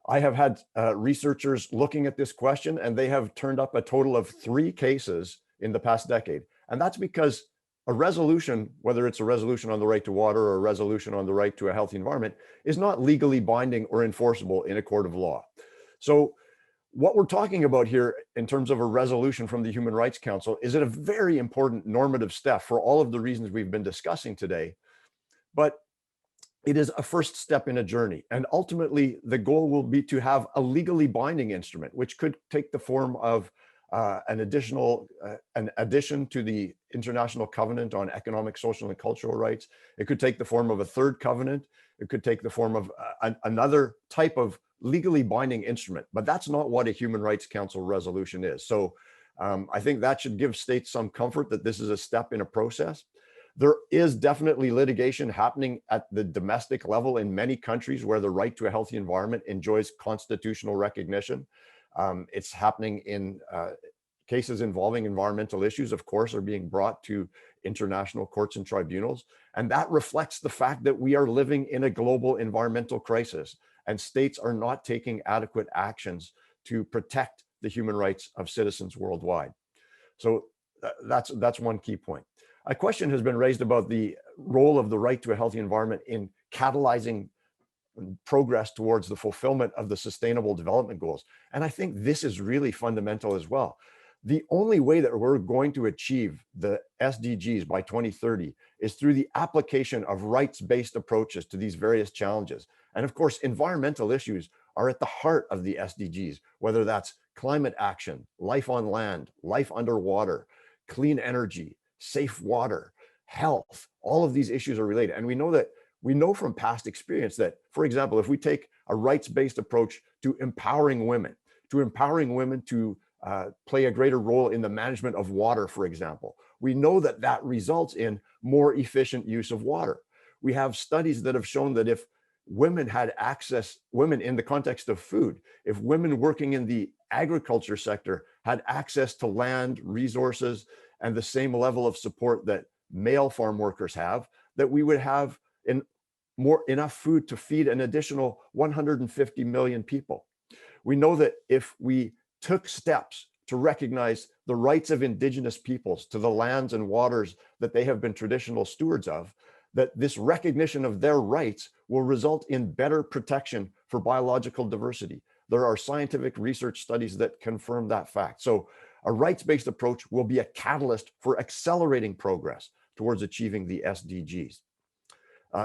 I have had researchers looking at this question, and they have turned up a total of 3 cases in the past decade. And that's because a resolution, whether it's a resolution on the right to water or a resolution on the right to a healthy environment, is not legally binding or enforceable in a court of law. So what we're talking about here in terms of a resolution from the Human Rights Council is a very important normative step for all of the reasons we've been discussing today. But it is a first step in a journey. And ultimately, the goal will be to have a legally binding instrument, which could take the form of an addition to the International Covenant on Economic, Social, and Cultural Rights. It could take the form of a 3rd covenant. It could take the form of another type of legally binding instrument. But that's not what a Human Rights Council resolution is. So I think that should give states some comfort that this is a step in a process. There is definitely litigation happening at the domestic level in many countries where the right to a healthy environment enjoys constitutional recognition. It's happening in cases involving environmental issues, of course, are being brought to international courts and tribunals. And that reflects the fact that we are living in a global environmental crisis, and states are not taking adequate actions to protect the human rights of citizens worldwide. So that's one key point. A question has been raised about the role of the right to a healthy environment in catalyzing progress towards the fulfillment of the Sustainable Development Goals. And I think this is really fundamental as well. The only way that we're going to achieve the SDGs by 2030 is through the application of rights-based approaches to these various challenges. And of course, environmental issues are at the heart of the SDGs, whether that's climate action, life on land, life underwater, clean energy, safe water, health. All of these issues are related. And we know from past experience that, for example, if we take a rights-based approach to empowering women to play a greater role in the management of water, for example, we know that that results in more efficient use of water. We have studies that have shown that if women had access, women in the context of food, if women working in the agriculture sector had access to land, resources, and the same level of support that male farm workers have, that we would have enough food to feed an additional 150 million people. We know that if we took steps to recognize the rights of indigenous peoples to the lands and waters that they have been traditional stewards of, that this recognition of their rights will result in better protection for biological diversity. There are scientific research studies that confirm that fact. So a rights-based approach will be a catalyst for accelerating progress towards achieving the SDGs.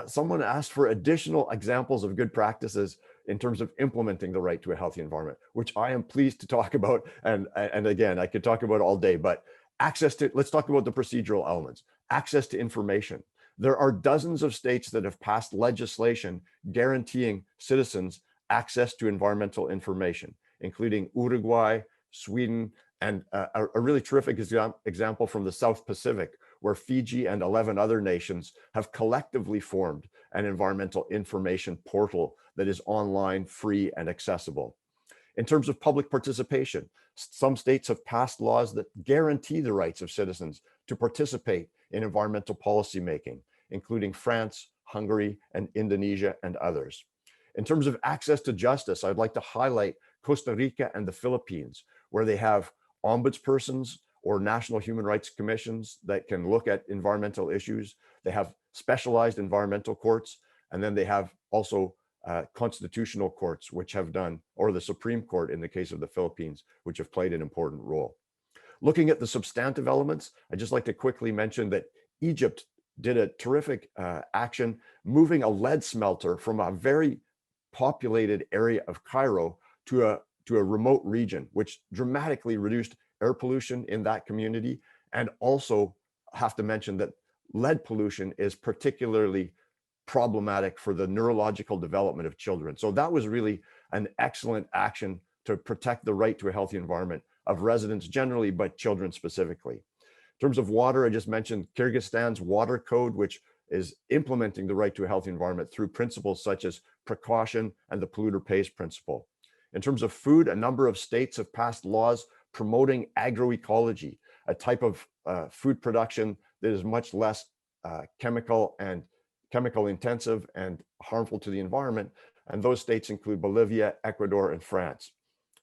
Someone asked for additional examples of good practices in terms of implementing the right to a healthy environment, which I am pleased to talk about. And again, I could talk about it all day, but let's talk about the procedural elements. Access to information. There are dozens of states that have passed legislation guaranteeing citizens access to environmental information, including Uruguay, Sweden, and a really terrific example from the South Pacific, where Fiji and 11 other nations have collectively formed an environmental information portal that is online, free, and accessible. In terms of public participation, some states have passed laws that guarantee the rights of citizens to participate in environmental policy making, including France, Hungary, and Indonesia, and others. In terms of access to justice, I'd like to highlight Costa Rica and the Philippines, where they have ombudspersons or national human rights commissions that can look at environmental issues. They have specialized environmental courts, and then they have also constitutional courts, which have done, or the Supreme Court in the case of the Philippines, which have played an important role. Looking at the substantive elements, I'd just like to quickly mention that Egypt did a terrific action, moving a lead smelter from a very populated area of Cairo to a remote region, which dramatically reduced air pollution in that community. And also have to mention that lead pollution is particularly problematic for the neurological development of children. So that was really an excellent action to protect the right to a healthy environment of residents generally, but children specifically. In terms of water, I just mentioned Kyrgyzstan's water code, which is implementing the right to a healthy environment through principles such as precaution and the polluter pays principle. In terms of food, a number of states have passed laws promoting agroecology, a type of food production that is much less chemical intensive and harmful to the environment. And those states include Bolivia, Ecuador, and France.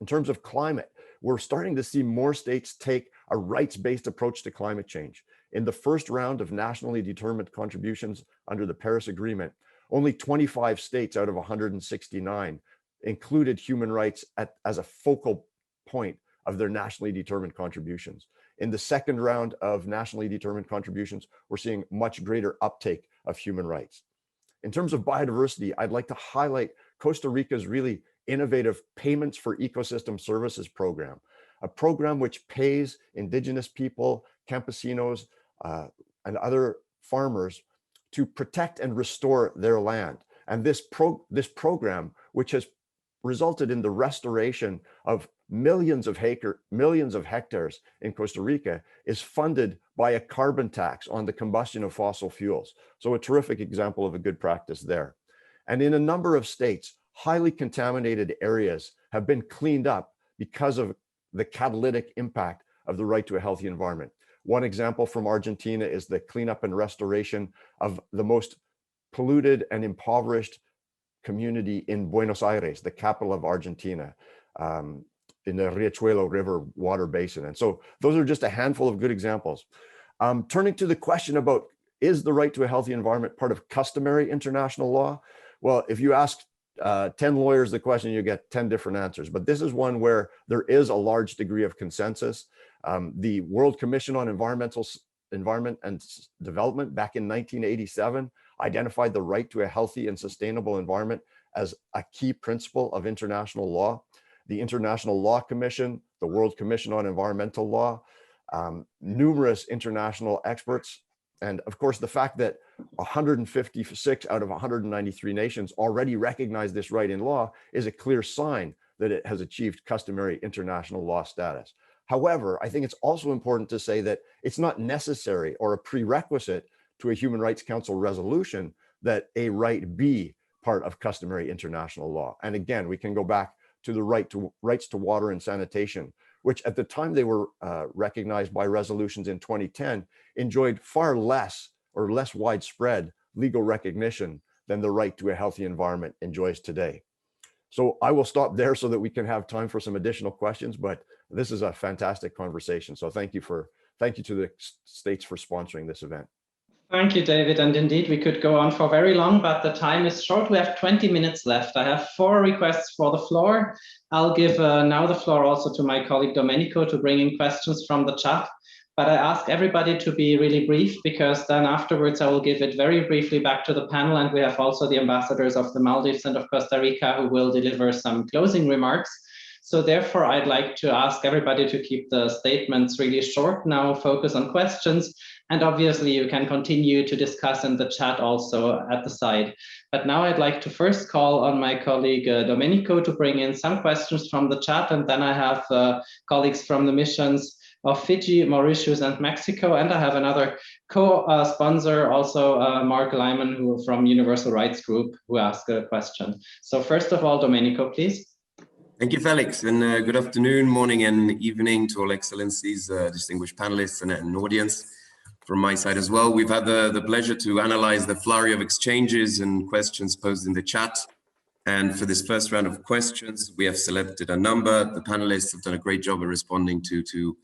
In terms of climate, we're starting to see more states take a rights-based approach to climate change. In the first round of nationally determined contributions under the Paris Agreement, only 25 states out of 169 included human rights as a focal point of their nationally determined contributions. In the second round of nationally determined contributions, we're seeing much greater uptake of human rights. In terms of biodiversity, I'd like to highlight Costa Rica's really innovative Payments for Ecosystem Services program, a program which pays indigenous people, campesinos, and other farmers to protect and restore their land. And this program, which has resulted in the restoration of millions of hectares in Costa Rica, is funded by a carbon tax on the combustion of fossil fuels. So a terrific example of a good practice there. And in a number of states, highly contaminated areas have been cleaned up because of the catalytic impact of the right to a healthy environment. One example from Argentina is the cleanup and restoration of the most polluted and impoverished community in Buenos Aires, the capital of Argentina, in the Riachuelo River water basin. And so those are just a handful of good examples. Turning to the question about, is the right to a healthy environment part of customary international law? Well, if you ask 10 lawyers the question, you get 10 different answers. But this is one where there is a large degree of consensus. The World Commission on Environment and Development back in 1987 identified the right to a healthy and sustainable environment as a key principle of international law. The International Law Commission, the World Commission on Environmental Law, numerous international experts, and of course the fact that 156 out of 193 nations already recognize this right in law is a clear sign that it has achieved customary international law status. However, I think it's also important to say that it's not necessary or a prerequisite to a Human Rights Council resolution that a right be part of customary international law. And again, we can go back to the rights to water and sanitation, which at the time they were recognized by resolutions in 2010, enjoyed far less or less widespread legal recognition than the right to a healthy environment enjoys today. So I will stop there so that we can have time for some additional questions, but this is a fantastic conversation. So thank you to the states for sponsoring this event. Thank you, David. And indeed, we could go on for very long, but the time is short. We have 20 minutes left. I have 4 requests for the floor. I'll give now the floor also to my colleague Domenico to bring in questions from the chat. But I ask everybody to be really brief, because then afterwards I will give it very briefly back to the panel. And we have also the ambassadors of the Maldives and of Costa Rica who will deliver some closing remarks. So therefore, I'd like to ask everybody to keep the statements really short now, focus on questions. And obviously, you can continue to discuss in the chat also at the side. But now I'd like to first call on my colleague Domenico to bring in some questions from the chat. And then I have colleagues from the missions of Fiji, Mauritius, and Mexico. And I have another co-sponsor, also Mark Lyman, who from Universal Rights Group, who asked a question. So first of all, Domenico, please. Thank you, Felix, and good afternoon, morning, and evening to all excellencies, distinguished panelists and audience. From my side as well, we've had the pleasure to analyze the flurry of exchanges and questions posed in the chat. And for this first round of questions, we have selected a number. The panelists have done a great job of responding to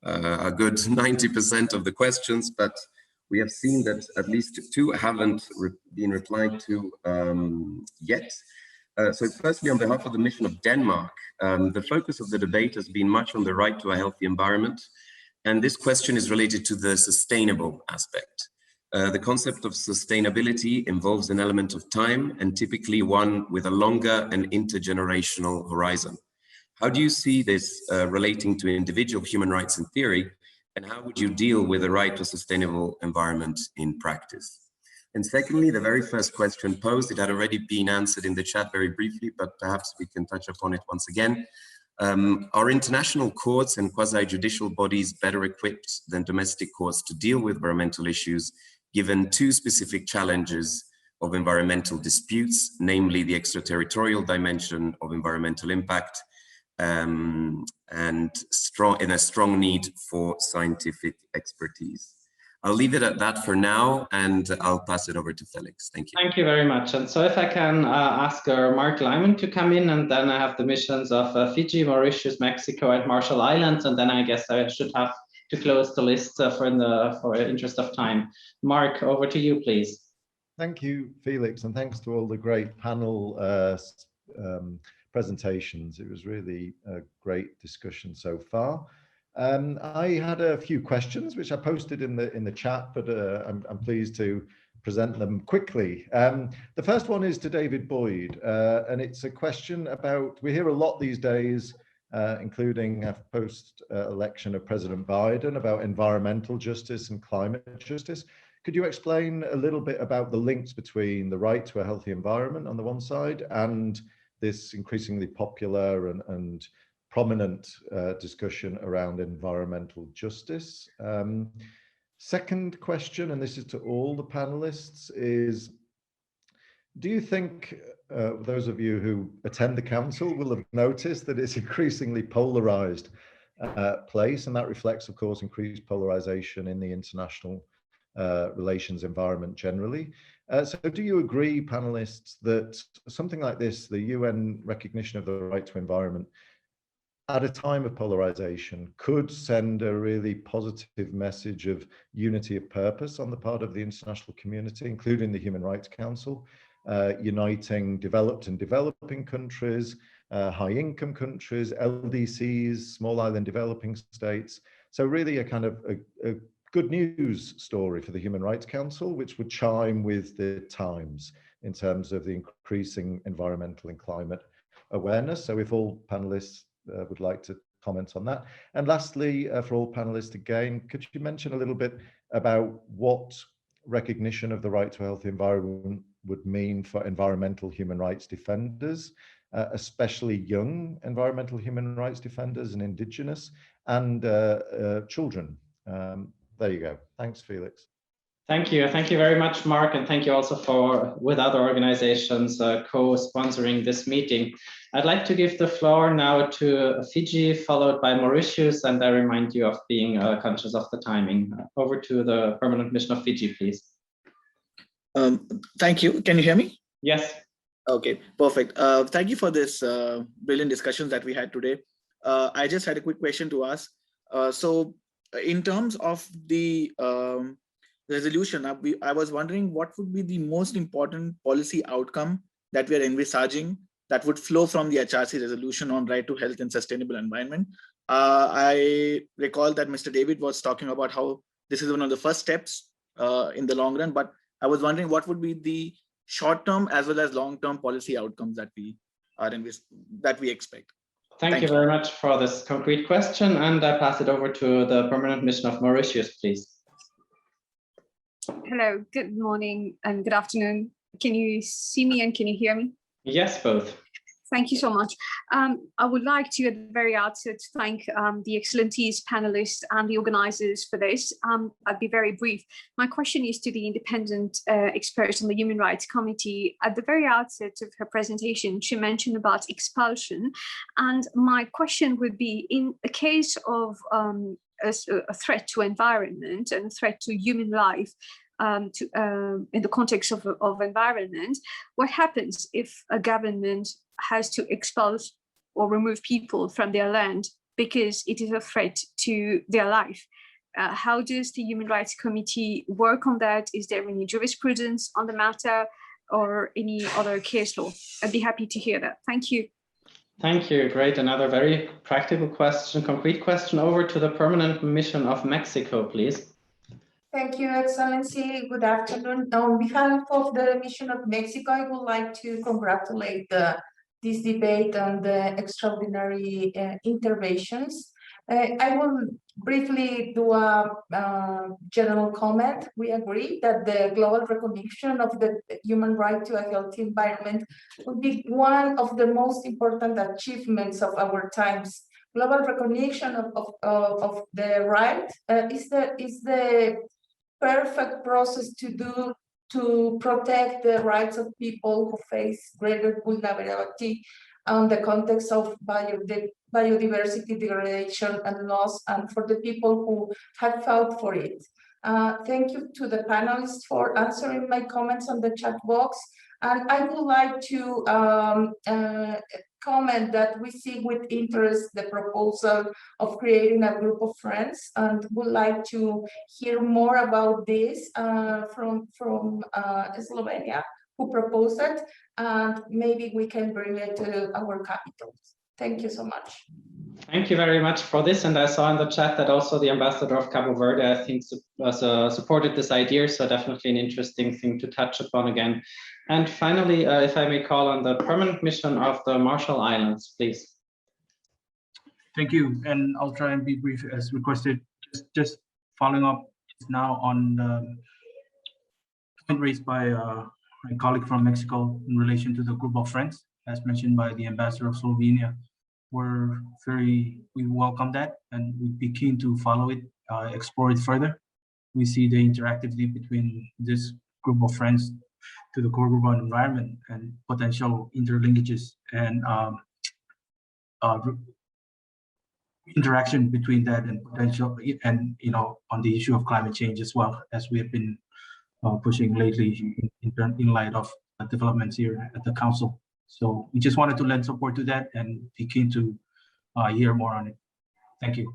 a good 90% of the questions, but we have seen that at least 2 haven't been replied to yet. So firstly, on behalf of the mission of Denmark, the focus of the debate has been much on the right to a healthy environment. And this question is related to the sustainable aspect. The concept of sustainability involves an element of time, and typically one with a longer and intergenerational horizon. How do you see this relating to individual human rights in theory, and how would you deal with the right to a sustainable environment in practice? And secondly, the very first question posed, it had already been answered in the chat very briefly, but perhaps we can touch upon it once again. Are international courts and quasi-judicial bodies better equipped than domestic courts to deal with environmental issues, given 2 specific challenges of environmental disputes, namely the extraterritorial dimension of environmental impact and a strong need for scientific expertise? I'll leave it at that for now, and I'll pass it over to Felix. Thank you. Thank you very much. And so if I can ask Mark Lyman to come in, and then I have the missions of Fiji, Mauritius, Mexico, and Marshall Islands, and then I guess I should have to close the list for interest of time. Mark, over to you, please. Thank you, Felix, and thanks to all the great panel presentations. It was really a great discussion so far. I had a few questions which I posted in the chat, but I'm pleased to present them quickly. The first one is to David Boyd, and it's a question about, we hear a lot these days, including post-election of President Biden, about environmental justice and climate justice. Could you explain a little bit about the links between the right to a healthy environment on the one side and this increasingly popular and prominent discussion around environmental justice? Second question, and this is to all the panelists, is do you think those of you who attend the council will have noticed that it's increasingly polarized place, and that reflects, of course, increased polarization in the international relations environment generally. So do you agree, panelists, that something like this, the UN recognition of the right to environment, at a time of polarization, could send a really positive message of unity of purpose on the part of the international community, including the Human Rights Council, uniting developed and developing countries, high-income countries, LDCs, small island developing states? So really a kind of a good news story for the Human Rights Council, which would chime with the times. in terms of the increasing environmental and climate awareness. So if all panelists would like to comment on that. And lastly, for all panelists again, could you mention a little bit about what recognition of the right to a healthy environment would mean for environmental human rights defenders, especially young environmental human rights defenders and indigenous and children? There you go. Thanks, Felix. Thank you. Thank you very much, Mark. And thank you also for, with other organizations, co-sponsoring this meeting. I'd like to give the floor now to Fiji, followed by Mauritius. And I remind you of being conscious of the timing. Over to the Permanent Mission of Fiji, please. Thank you. Can you hear me? Yes. Okay, perfect. Thank you for this brilliant discussions that we had today. I just had a quick question to ask. So in terms of the resolution, I was wondering what would be the most important policy outcome that we are envisaging that would flow from the HRC resolution on right to health and sustainable environment. I recall that Mr. David was talking about how this is one of the first steps in the long run, but I was wondering what would be the short-term as well as long-term policy outcomes that we are expect. Thank you very much for this concrete question, and I pass it over to the Permanent Mission of Mauritius, please. Hello, good morning and good afternoon. Can you see me and can you hear me? Yes, both. Thank you so much. I would like to, at the very outset, thank the Excellencies panelists and the organizers for this. I'll be very brief. My question is to the independent expert on the Human Rights Committee. At the very outset of her presentation, she mentioned about expulsion. And my question would be, in the case of a threat to environment and a threat to human life, in the context of environment, what happens if a government has to expel or remove people from their land because it is a threat to their life? How does the Human Rights Committee work on that? Is there any jurisprudence on the matter or any other case law? I'd be happy to hear that. Thank you. Thank you. Great. Another very practical question, concrete question. Over to the Permanent Mission of Mexico, please. Thank you, Excellency. Good afternoon. On behalf of the Mission of Mexico, I would like to congratulate this debate and the extraordinary interventions. I will briefly do a general comment. We agree that the global recognition of the human right to a healthy environment would be one of the most important achievements of our times. Global recognition of the right is the perfect process to protect the rights of people who face greater vulnerability in the context of biodiversity degradation and loss, and for the people who have fought for it. Thank you to the panelists for answering my comments on the chat box. And I would like to comment that we see with interest the proposal of creating a group of friends, and would like to hear more about this from Slovenia, who proposed it, and maybe we can bring it to our capital. Thank you so much. Thank you very much for this. And I saw in the chat that also the ambassador of Cabo Verde, I think, supported this idea. So definitely an interesting thing to touch upon again. And finally, if I may call on the Permanent Mission of the Marshall Islands, please. Thank you. And I'll try and be brief as requested. Just following up now on the point raised by my colleague from Mexico in relation to the group of friends, as mentioned by the ambassador of Slovenia. We welcome that, and we'd be keen to follow it, explore it further. We see the interactivity between this group of friends to the core group on environment and potential interlinkages and interaction between that and potential, and on the issue of climate change as well, as we have been pushing lately in light of developments here at the council. So we just wanted to lend support to that and be keen to hear more on it. Thank you.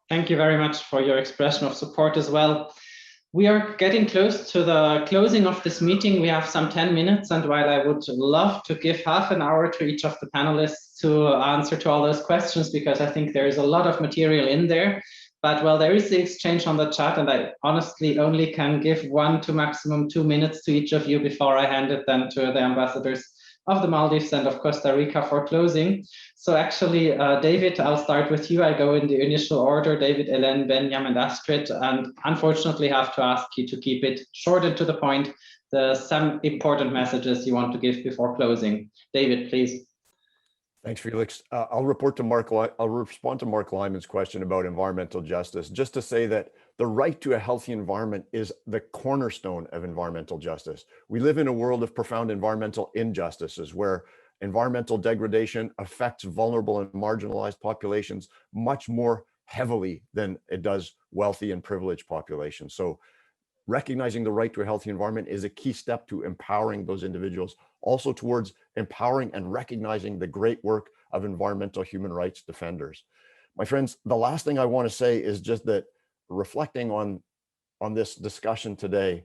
Thank you very much for your expression of support as well. We are getting close to the closing of this meeting. We have some 10 minutes, and while I would love to give half an hour to each of the panelists to answer to all those questions, because I think there is a lot of material in there, But well, there is the exchange on the chat, and I honestly only can give 1 to maximum 2 minutes to each of you before I hand it then to the ambassadors of the Maldives and of Costa Rica for closing. So actually, David, I'll start with you. I go in the initial order: David, Hélène, Benyam, and Astrid, and unfortunately have to ask you to keep it short and to the point. Some important messages you want to give before closing. David, please. Thanks, Felix. I'll respond to Mark Lyman's question about environmental justice, just to say that the right to a healthy environment is the cornerstone of environmental justice. We live in a world of profound environmental injustices where environmental degradation affects vulnerable and marginalized populations much more heavily than it does wealthy and privileged populations. So recognizing the right to a healthy environment is a key step to empowering those individuals, also towards empowering and recognizing the great work of environmental human rights defenders. My friends, the last thing I want to say is just that reflecting on this discussion today,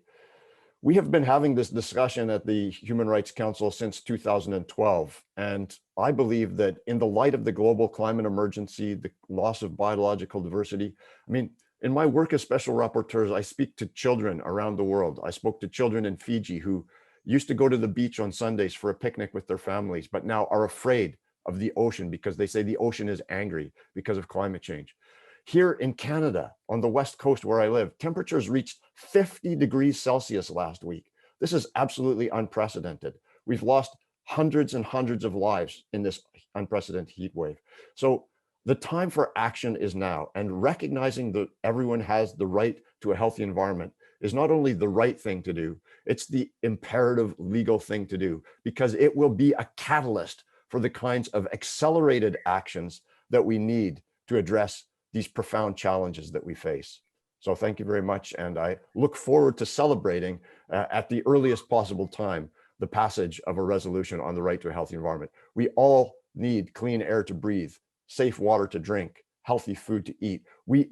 we have been having this discussion at the Human Rights Council since 2012. And I believe that in the light of the global climate emergency, the loss of biological diversity, I mean, in my work as special rapporteurs, I speak to children around the world. I spoke to children in Fiji who used to go to the beach on Sundays for a picnic with their families, but now are afraid of the ocean because they say the ocean is angry because of climate change. Here in Canada, on the West Coast where I live, temperatures reached 50 degrees Celsius last week. This is absolutely unprecedented. We've lost hundreds and hundreds of lives in this unprecedented heat wave. So the time for action is now, and recognizing that everyone has the right to a healthy environment is not only the right thing to do, it's the imperative legal thing to do, because it will be a catalyst for the kinds of accelerated actions that we need to address these profound challenges that we face. So thank you very much, and I look forward to celebrating at the earliest possible time the passage of a resolution on the right to a healthy environment. We all need clean air to breathe, safe water to drink, healthy food to eat.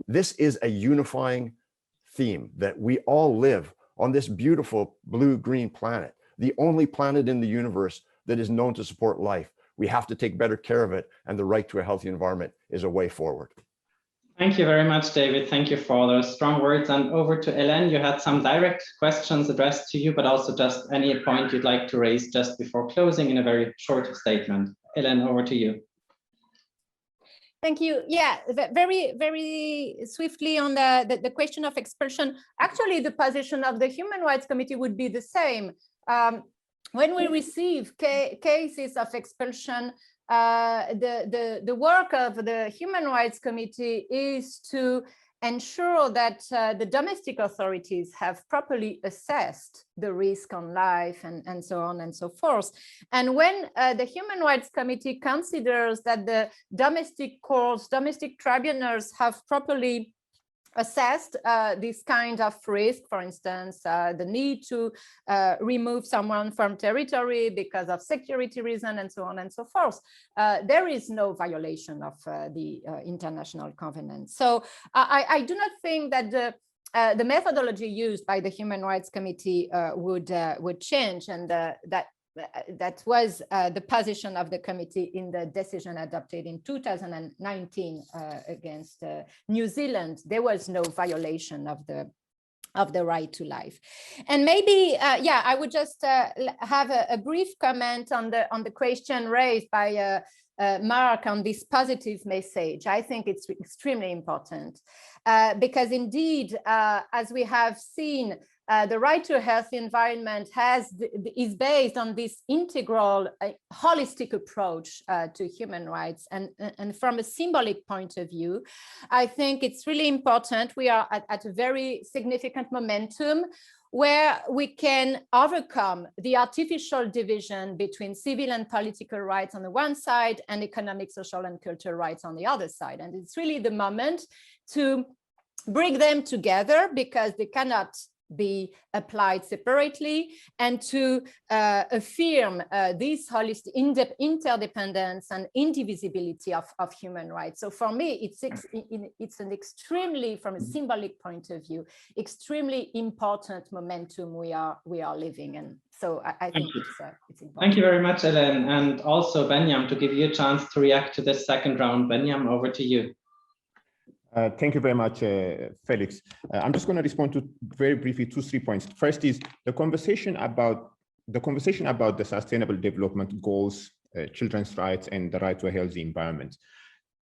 This is a unifying theme, that we all live on this beautiful blue-green planet, the only planet in the universe that is known to support life. We have to take better care of it, and the right to a healthy environment is a way forward. Thank you very much, David. Thank you for those strong words. And over to Hélène, you had some direct questions addressed to you, but also just any point you'd like to raise just before closing in a very short statement. Hélène, over to you. Thank you. Yeah, very, very swiftly on the question of expulsion. Actually, the position of the Human Rights Committee would be the same. When we receive cases of expulsion, the work of the Human Rights Committee is to ensure that the domestic authorities have properly assessed the risk on life and so on and so forth. And when the Human Rights Committee considers that the domestic courts, domestic tribunals have properly assessed this kind of risk, for instance, the need to remove someone from territory because of security reason and so on and so forth, there is no violation of the international covenant. So I do not think that the methodology used by the Human Rights Committee would change, and that was the position of the committee in the decision adopted in 2019 against New Zealand. There was no violation of the right to life. And maybe, yeah, I would just have a brief comment on the question raised by Mark on this positive message. I think it's extremely important because indeed, as we have seen, the right to a healthy environment is based on this integral, holistic approach to human rights. And from a symbolic point of view, I think it's really important. We are at a very significant momentum where we can overcome the artificial division between civil and political rights on the one side and economic, social, and cultural rights on the other side. And it's really the moment to bring them together, because they cannot be applied separately, and to affirm this holistic interdependence and indivisibility of human rights. So for me, it's an extremely, from a symbolic point of view, extremely important momentum we are living in. So I think it's important. Thank you very much, Hélène, and also Benyam, to give you a chance to react to this second round. Benyam, over to you. Thank you very much, Felix. I'm just going to respond to very briefly 2-3 points. First is the conversation about the Sustainable Development Goals, children's rights, and the right to a healthy environment.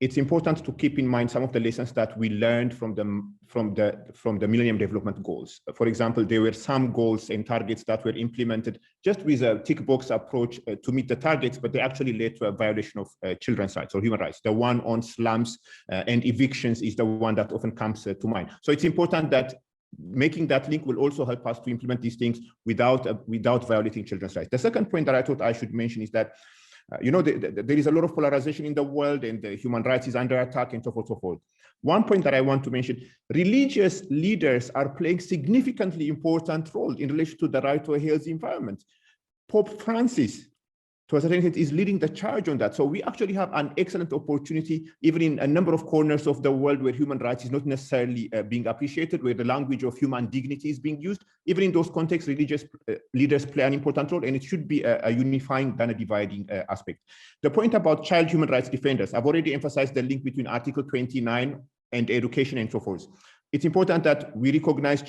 It's important to keep in mind some of the lessons that we learned from the Millennium Development Goals. For example, there were some goals and targets that were implemented just with a tick box approach to meet the targets, but they actually led to a violation of children's rights or human rights. The one on slums and evictions is the one that often comes to mind. So it's important that making that link will also help us to implement these things without violating children's rights. The second point that I thought I should mention is that there is a lot of polarization in the world, and the human rights is under attack, and so forth, so forth. One point that I want to mention: religious leaders are playing significantly important role in relation to the right to a healthy environment. Pope Francis, to a certain extent, is leading the charge on that. So we actually have an excellent opportunity, even in a number of corners of the world where human rights is not necessarily being appreciated, where the language of human dignity is being used. Even in those contexts, religious leaders play an important role, and it should be a unifying than a dividing aspect. The point about child human rights defenders, I've already emphasized the link between Article 29 and education and so forth. It's important that we recognize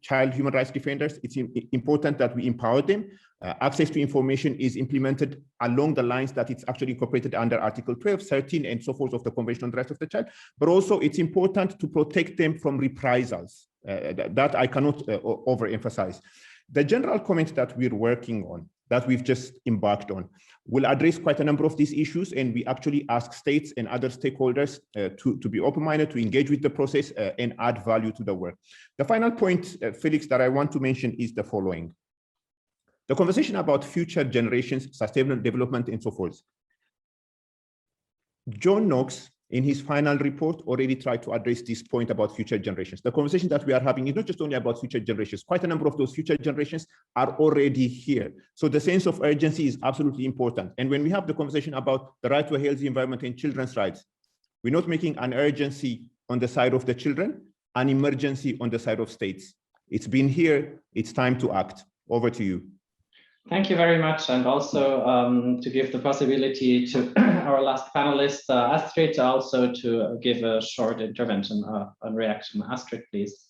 child human rights defenders. It's important that we empower them. Access to information is implemented along the lines that it's actually incorporated under Article 12, 13, and so forth of the Convention on the Rights of the Child. But also it's important to protect them from reprisals. That I cannot overemphasize. The general comment that we're working on, that we've just embarked on, will address quite a number of these issues, and we actually ask states and other stakeholders to be open-minded, to engage with the process and add value to the work. The final point, Felix, that I want to mention is the following. The conversation about future generations, sustainable development, and so forth. John Knox, in his final report, already tried to address this point about future generations. The conversation that we are having is not just only about future generations. Quite a number of those future generations are already here. So the sense of urgency is absolutely important. And when we have the conversation about the right to a healthy environment and children's rights, we're not making an urgency on the side of the children, an emergency on the side of states. It's been here, it's time to act. Over to you. Thank you very much, and also to give the possibility to our last panelist, Astrid, also to give a short intervention, a reaction. Astrid, please.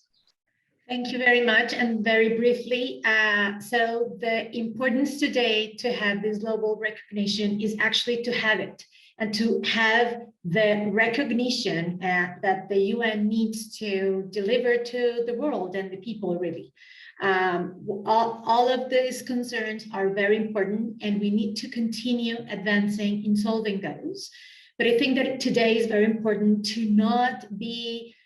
Thank you very much, and very briefly. So the importance today to have this global recognition is actually to have it, and to have the recognition that the UN needs to deliver to the world and the people, really. All of these concerns are very important, and we need to continue advancing in solving those. But I think that today is very important to not be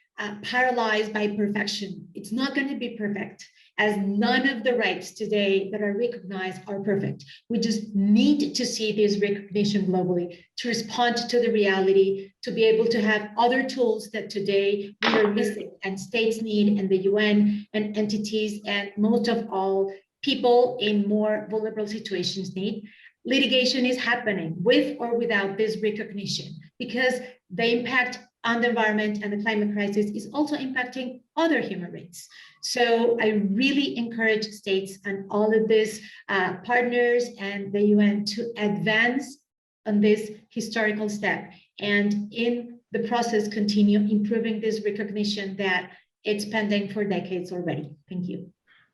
paralyzed by perfection. It's not going to be perfect, as none of the rights today that are recognized are perfect. We just need to see this recognition globally, to respond to the reality, to be able to have other tools that today we are missing, and states need, and the UN and entities, and most of all, people in more vulnerable situations need. Litigation is happening with or without this recognition, because the impact on the environment and the climate crisis is also impacting other human rights. So I really encourage states and all of these partners and the UN to advance on this historical step, and in the process continue improving this recognition that it's pending for decades already. Thank you.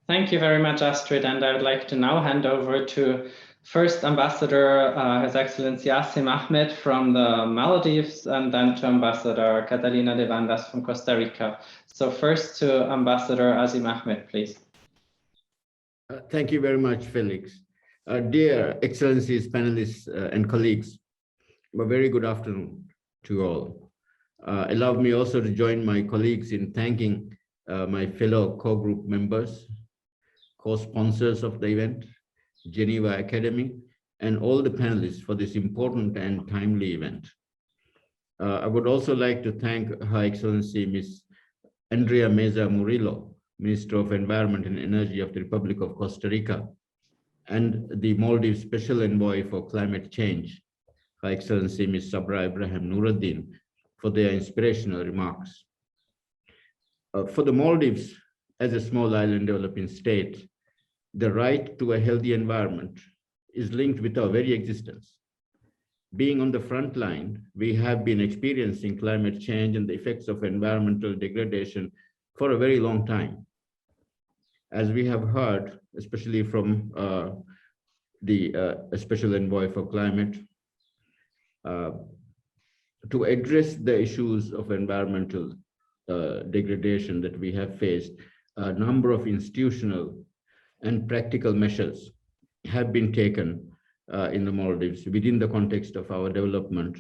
Thank you very much, Astrid. And I would like to now hand over to first Ambassador His Excellency Asim Ahmed from the Maldives, and then to Ambassador Catalina de Vandas from Costa Rica. So first to Ambassador Asim Ahmed, please. Thank you very much, Felix. Dear Excellencies, panelists, and colleagues, a very good afternoon to all. Allow me also to join my colleagues in thanking my fellow co-group members, co-sponsors of the event, Geneva Academy, and all the panelists for this important and timely event. I would also like to thank Her Excellency Ms. Andrea Meza Murillo, Minister of Environment and Energy of the Republic of Costa Rica, and the Maldives Special Envoy for Climate Change, Her Excellency Ms. Sabra Ibrahim Nuruddin, for their inspirational remarks. For the Maldives, as a small island developing state, the right to a healthy environment is linked with our very existence. being on the front line, we have been experiencing climate change and the effects of environmental degradation for a very long time. As we have heard, especially from the Special Envoy for Climate, to address the issues of environmental degradation that we have faced, a number of institutional and practical measures have been taken in the Maldives within the context of our development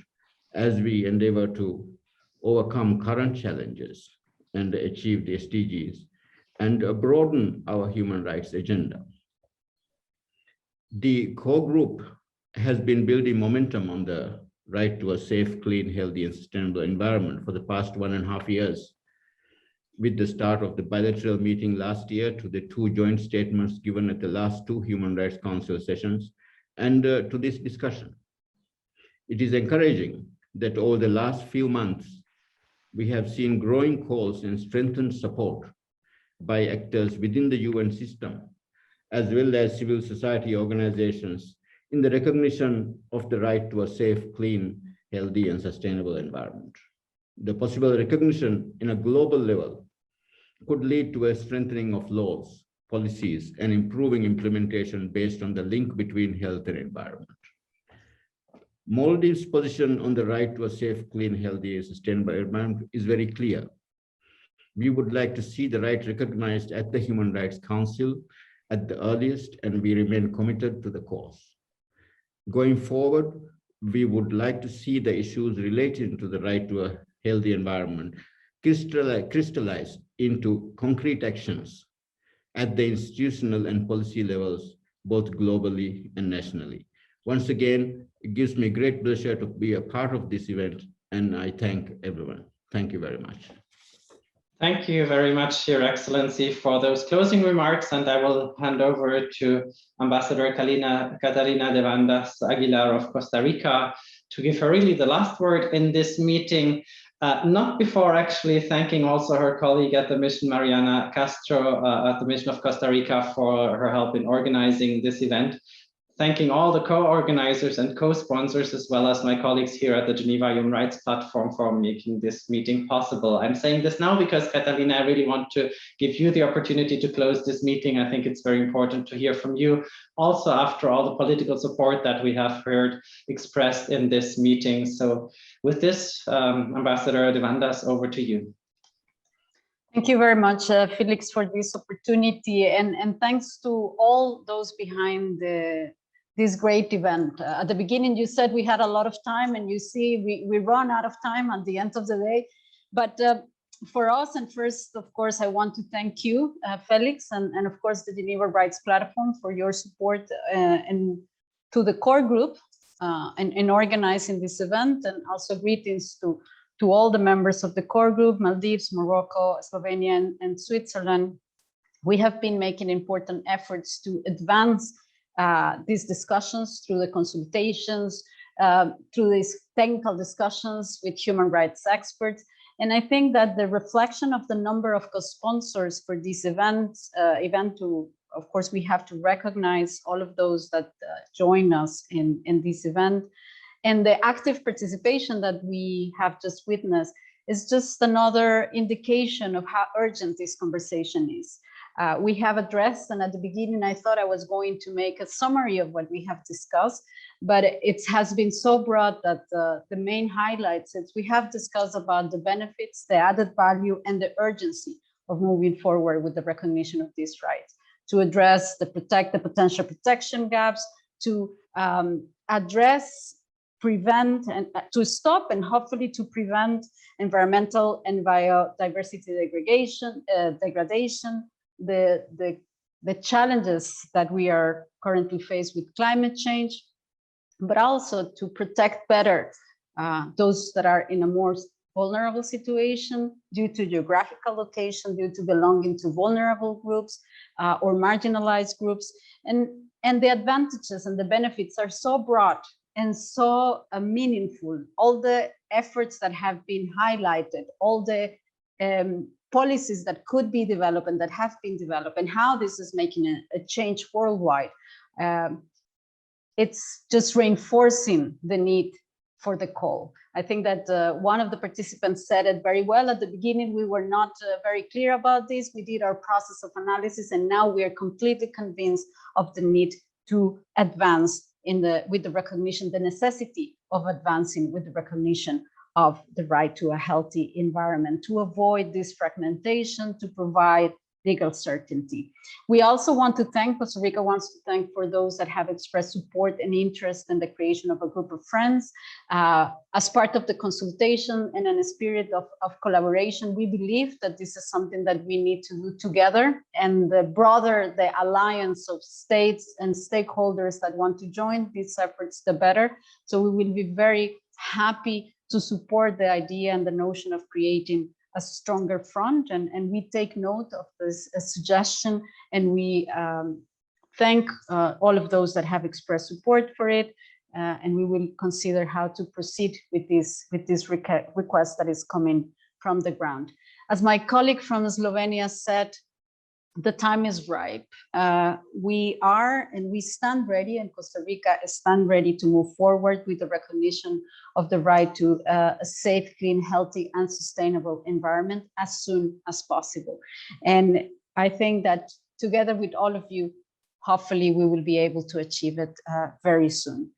as we endeavor to overcome current challenges and achieve the SDGs and broaden our human rights agenda. The core group has been building momentum on the right to a safe, clean, healthy, and sustainable environment for the past 1.5 years, with the start of the bilateral meeting last year to the 2 joint statements given at the last 2 Human Rights Council sessions, and to this discussion. It is encouraging that over the last few months, we have seen growing calls and strengthened support by actors within the UN system, as well as civil society organizations, in the recognition of the right to a safe, clean, healthy, and sustainable environment. The possible recognition in a global level could lead to a strengthening of laws, policies, and improving implementation based on the link between health and environment. Maldives' position on the right to a safe, clean, healthy, and sustainable environment is very clear. We would like to see the right recognized at the Human Rights Council at the earliest, and we remain committed to the cause. Going forward, we would like to see the issues relating to the right to a healthy environment crystallize into concrete actions at the institutional and policy levels, both globally and nationally. Once again, it gives me great pleasure to be a part of this event, and I thank everyone. Thank you very much. Thank you very much, Your Excellency, for those closing remarks, and I will hand over to Ambassador Catalina de Vandas Aguilar of Costa Rica to give her really the last word in this meeting, not before actually thanking also her colleague at the mission, Mariana Castro, at the mission of Costa Rica, for her help in organizing this event. Thanking all the co-organizers and co-sponsors, as well as my colleagues here at the Geneva Human Rights Platform for making this meeting possible. I'm saying this now because, Catalina, I really want to give you the opportunity to close this meeting. I think it's very important to hear from you, also after all the political support that we have heard expressed in this meeting. So with this, Ambassador de Vandas, over to you. Thank you very much, Felix, for this opportunity, and thanks to all those behind this great event. At the beginning, you said we had a lot of time, and you see we run out of time at the end of the day. But for us, and first, of course, I want to thank you, Felix, and of course, the Geneva Rights Platform for your support and to the core group in organizing this event, and also greetings to all the members of the core group, Maldives, Morocco, Slovenia, and Switzerland. We have been making important efforts to advance these discussions through the consultations, through these technical discussions with human rights experts. And I think that the reflection of the number of co-sponsors for this event, of course, we have to recognize all of those that join us in this event. And the active participation that we have just witnessed is just another indication of how urgent this conversation is. We have addressed, and at the beginning, I thought I was going to make a summary of what we have discussed, but it has been so broad that the main highlights is we have discussed about the benefits, the added value, and the urgency of moving forward with the recognition of these rights, to address the potential protection gaps, to address, prevent, and to stop and hopefully to prevent environmental and biodiversity degradation, the challenges that we are currently faced with climate change, but also to protect better those that are in a more vulnerable situation due to geographical location, due to belonging to vulnerable groups or marginalized groups. And the advantages and the benefits are so broad and so meaningful. All the efforts that have been highlighted, all the policies that could be developed and that have been developed, and how this is making a change worldwide. It's just reinforcing the need for the call. I think that one of the participants said it very well at the beginning. We were not very clear about this. We did our process of analysis, and now we are completely convinced of the need to advance with the recognition, the necessity of advancing with the recognition of the right to a healthy environment, to avoid this fragmentation, to provide legal certainty. We also want to thank, Costa Rica wants to thank for those that have expressed support and interest in the creation of a group of friends. As part of the consultation and in a spirit of collaboration, we believe that this is something that we need to do together, and the broader the alliance of states and stakeholders that want to join these efforts, the better. So we will be very happy to support the idea and the notion of creating a stronger front, and we take note of this suggestion, and we thank all of those that have expressed support for it, and we will consider how to proceed with this request that is coming from the ground. As my colleague from Slovenia said, the time is ripe. We are and we stand ready, and Costa Rica stand ready to move forward with the recognition of the right to a safe, clean, healthy, and sustainable environment as soon as possible. And I think that together with all of you, hopefully we will be able to achieve it very soon.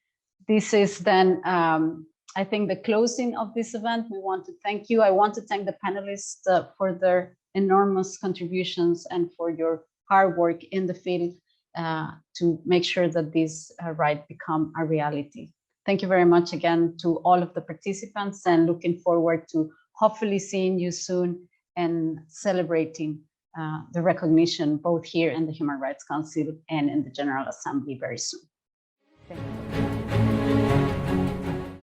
This is then, I think, the closing of this event. We want to thank you. I want to thank the panelists for their enormous contributions and for your hard work in the field to make sure that this right become a reality. Thank you very much again to all of the participants, and looking forward to hopefully seeing you soon and celebrating the recognition both here in the Human Rights Council and in the General Assembly very soon. Thank you.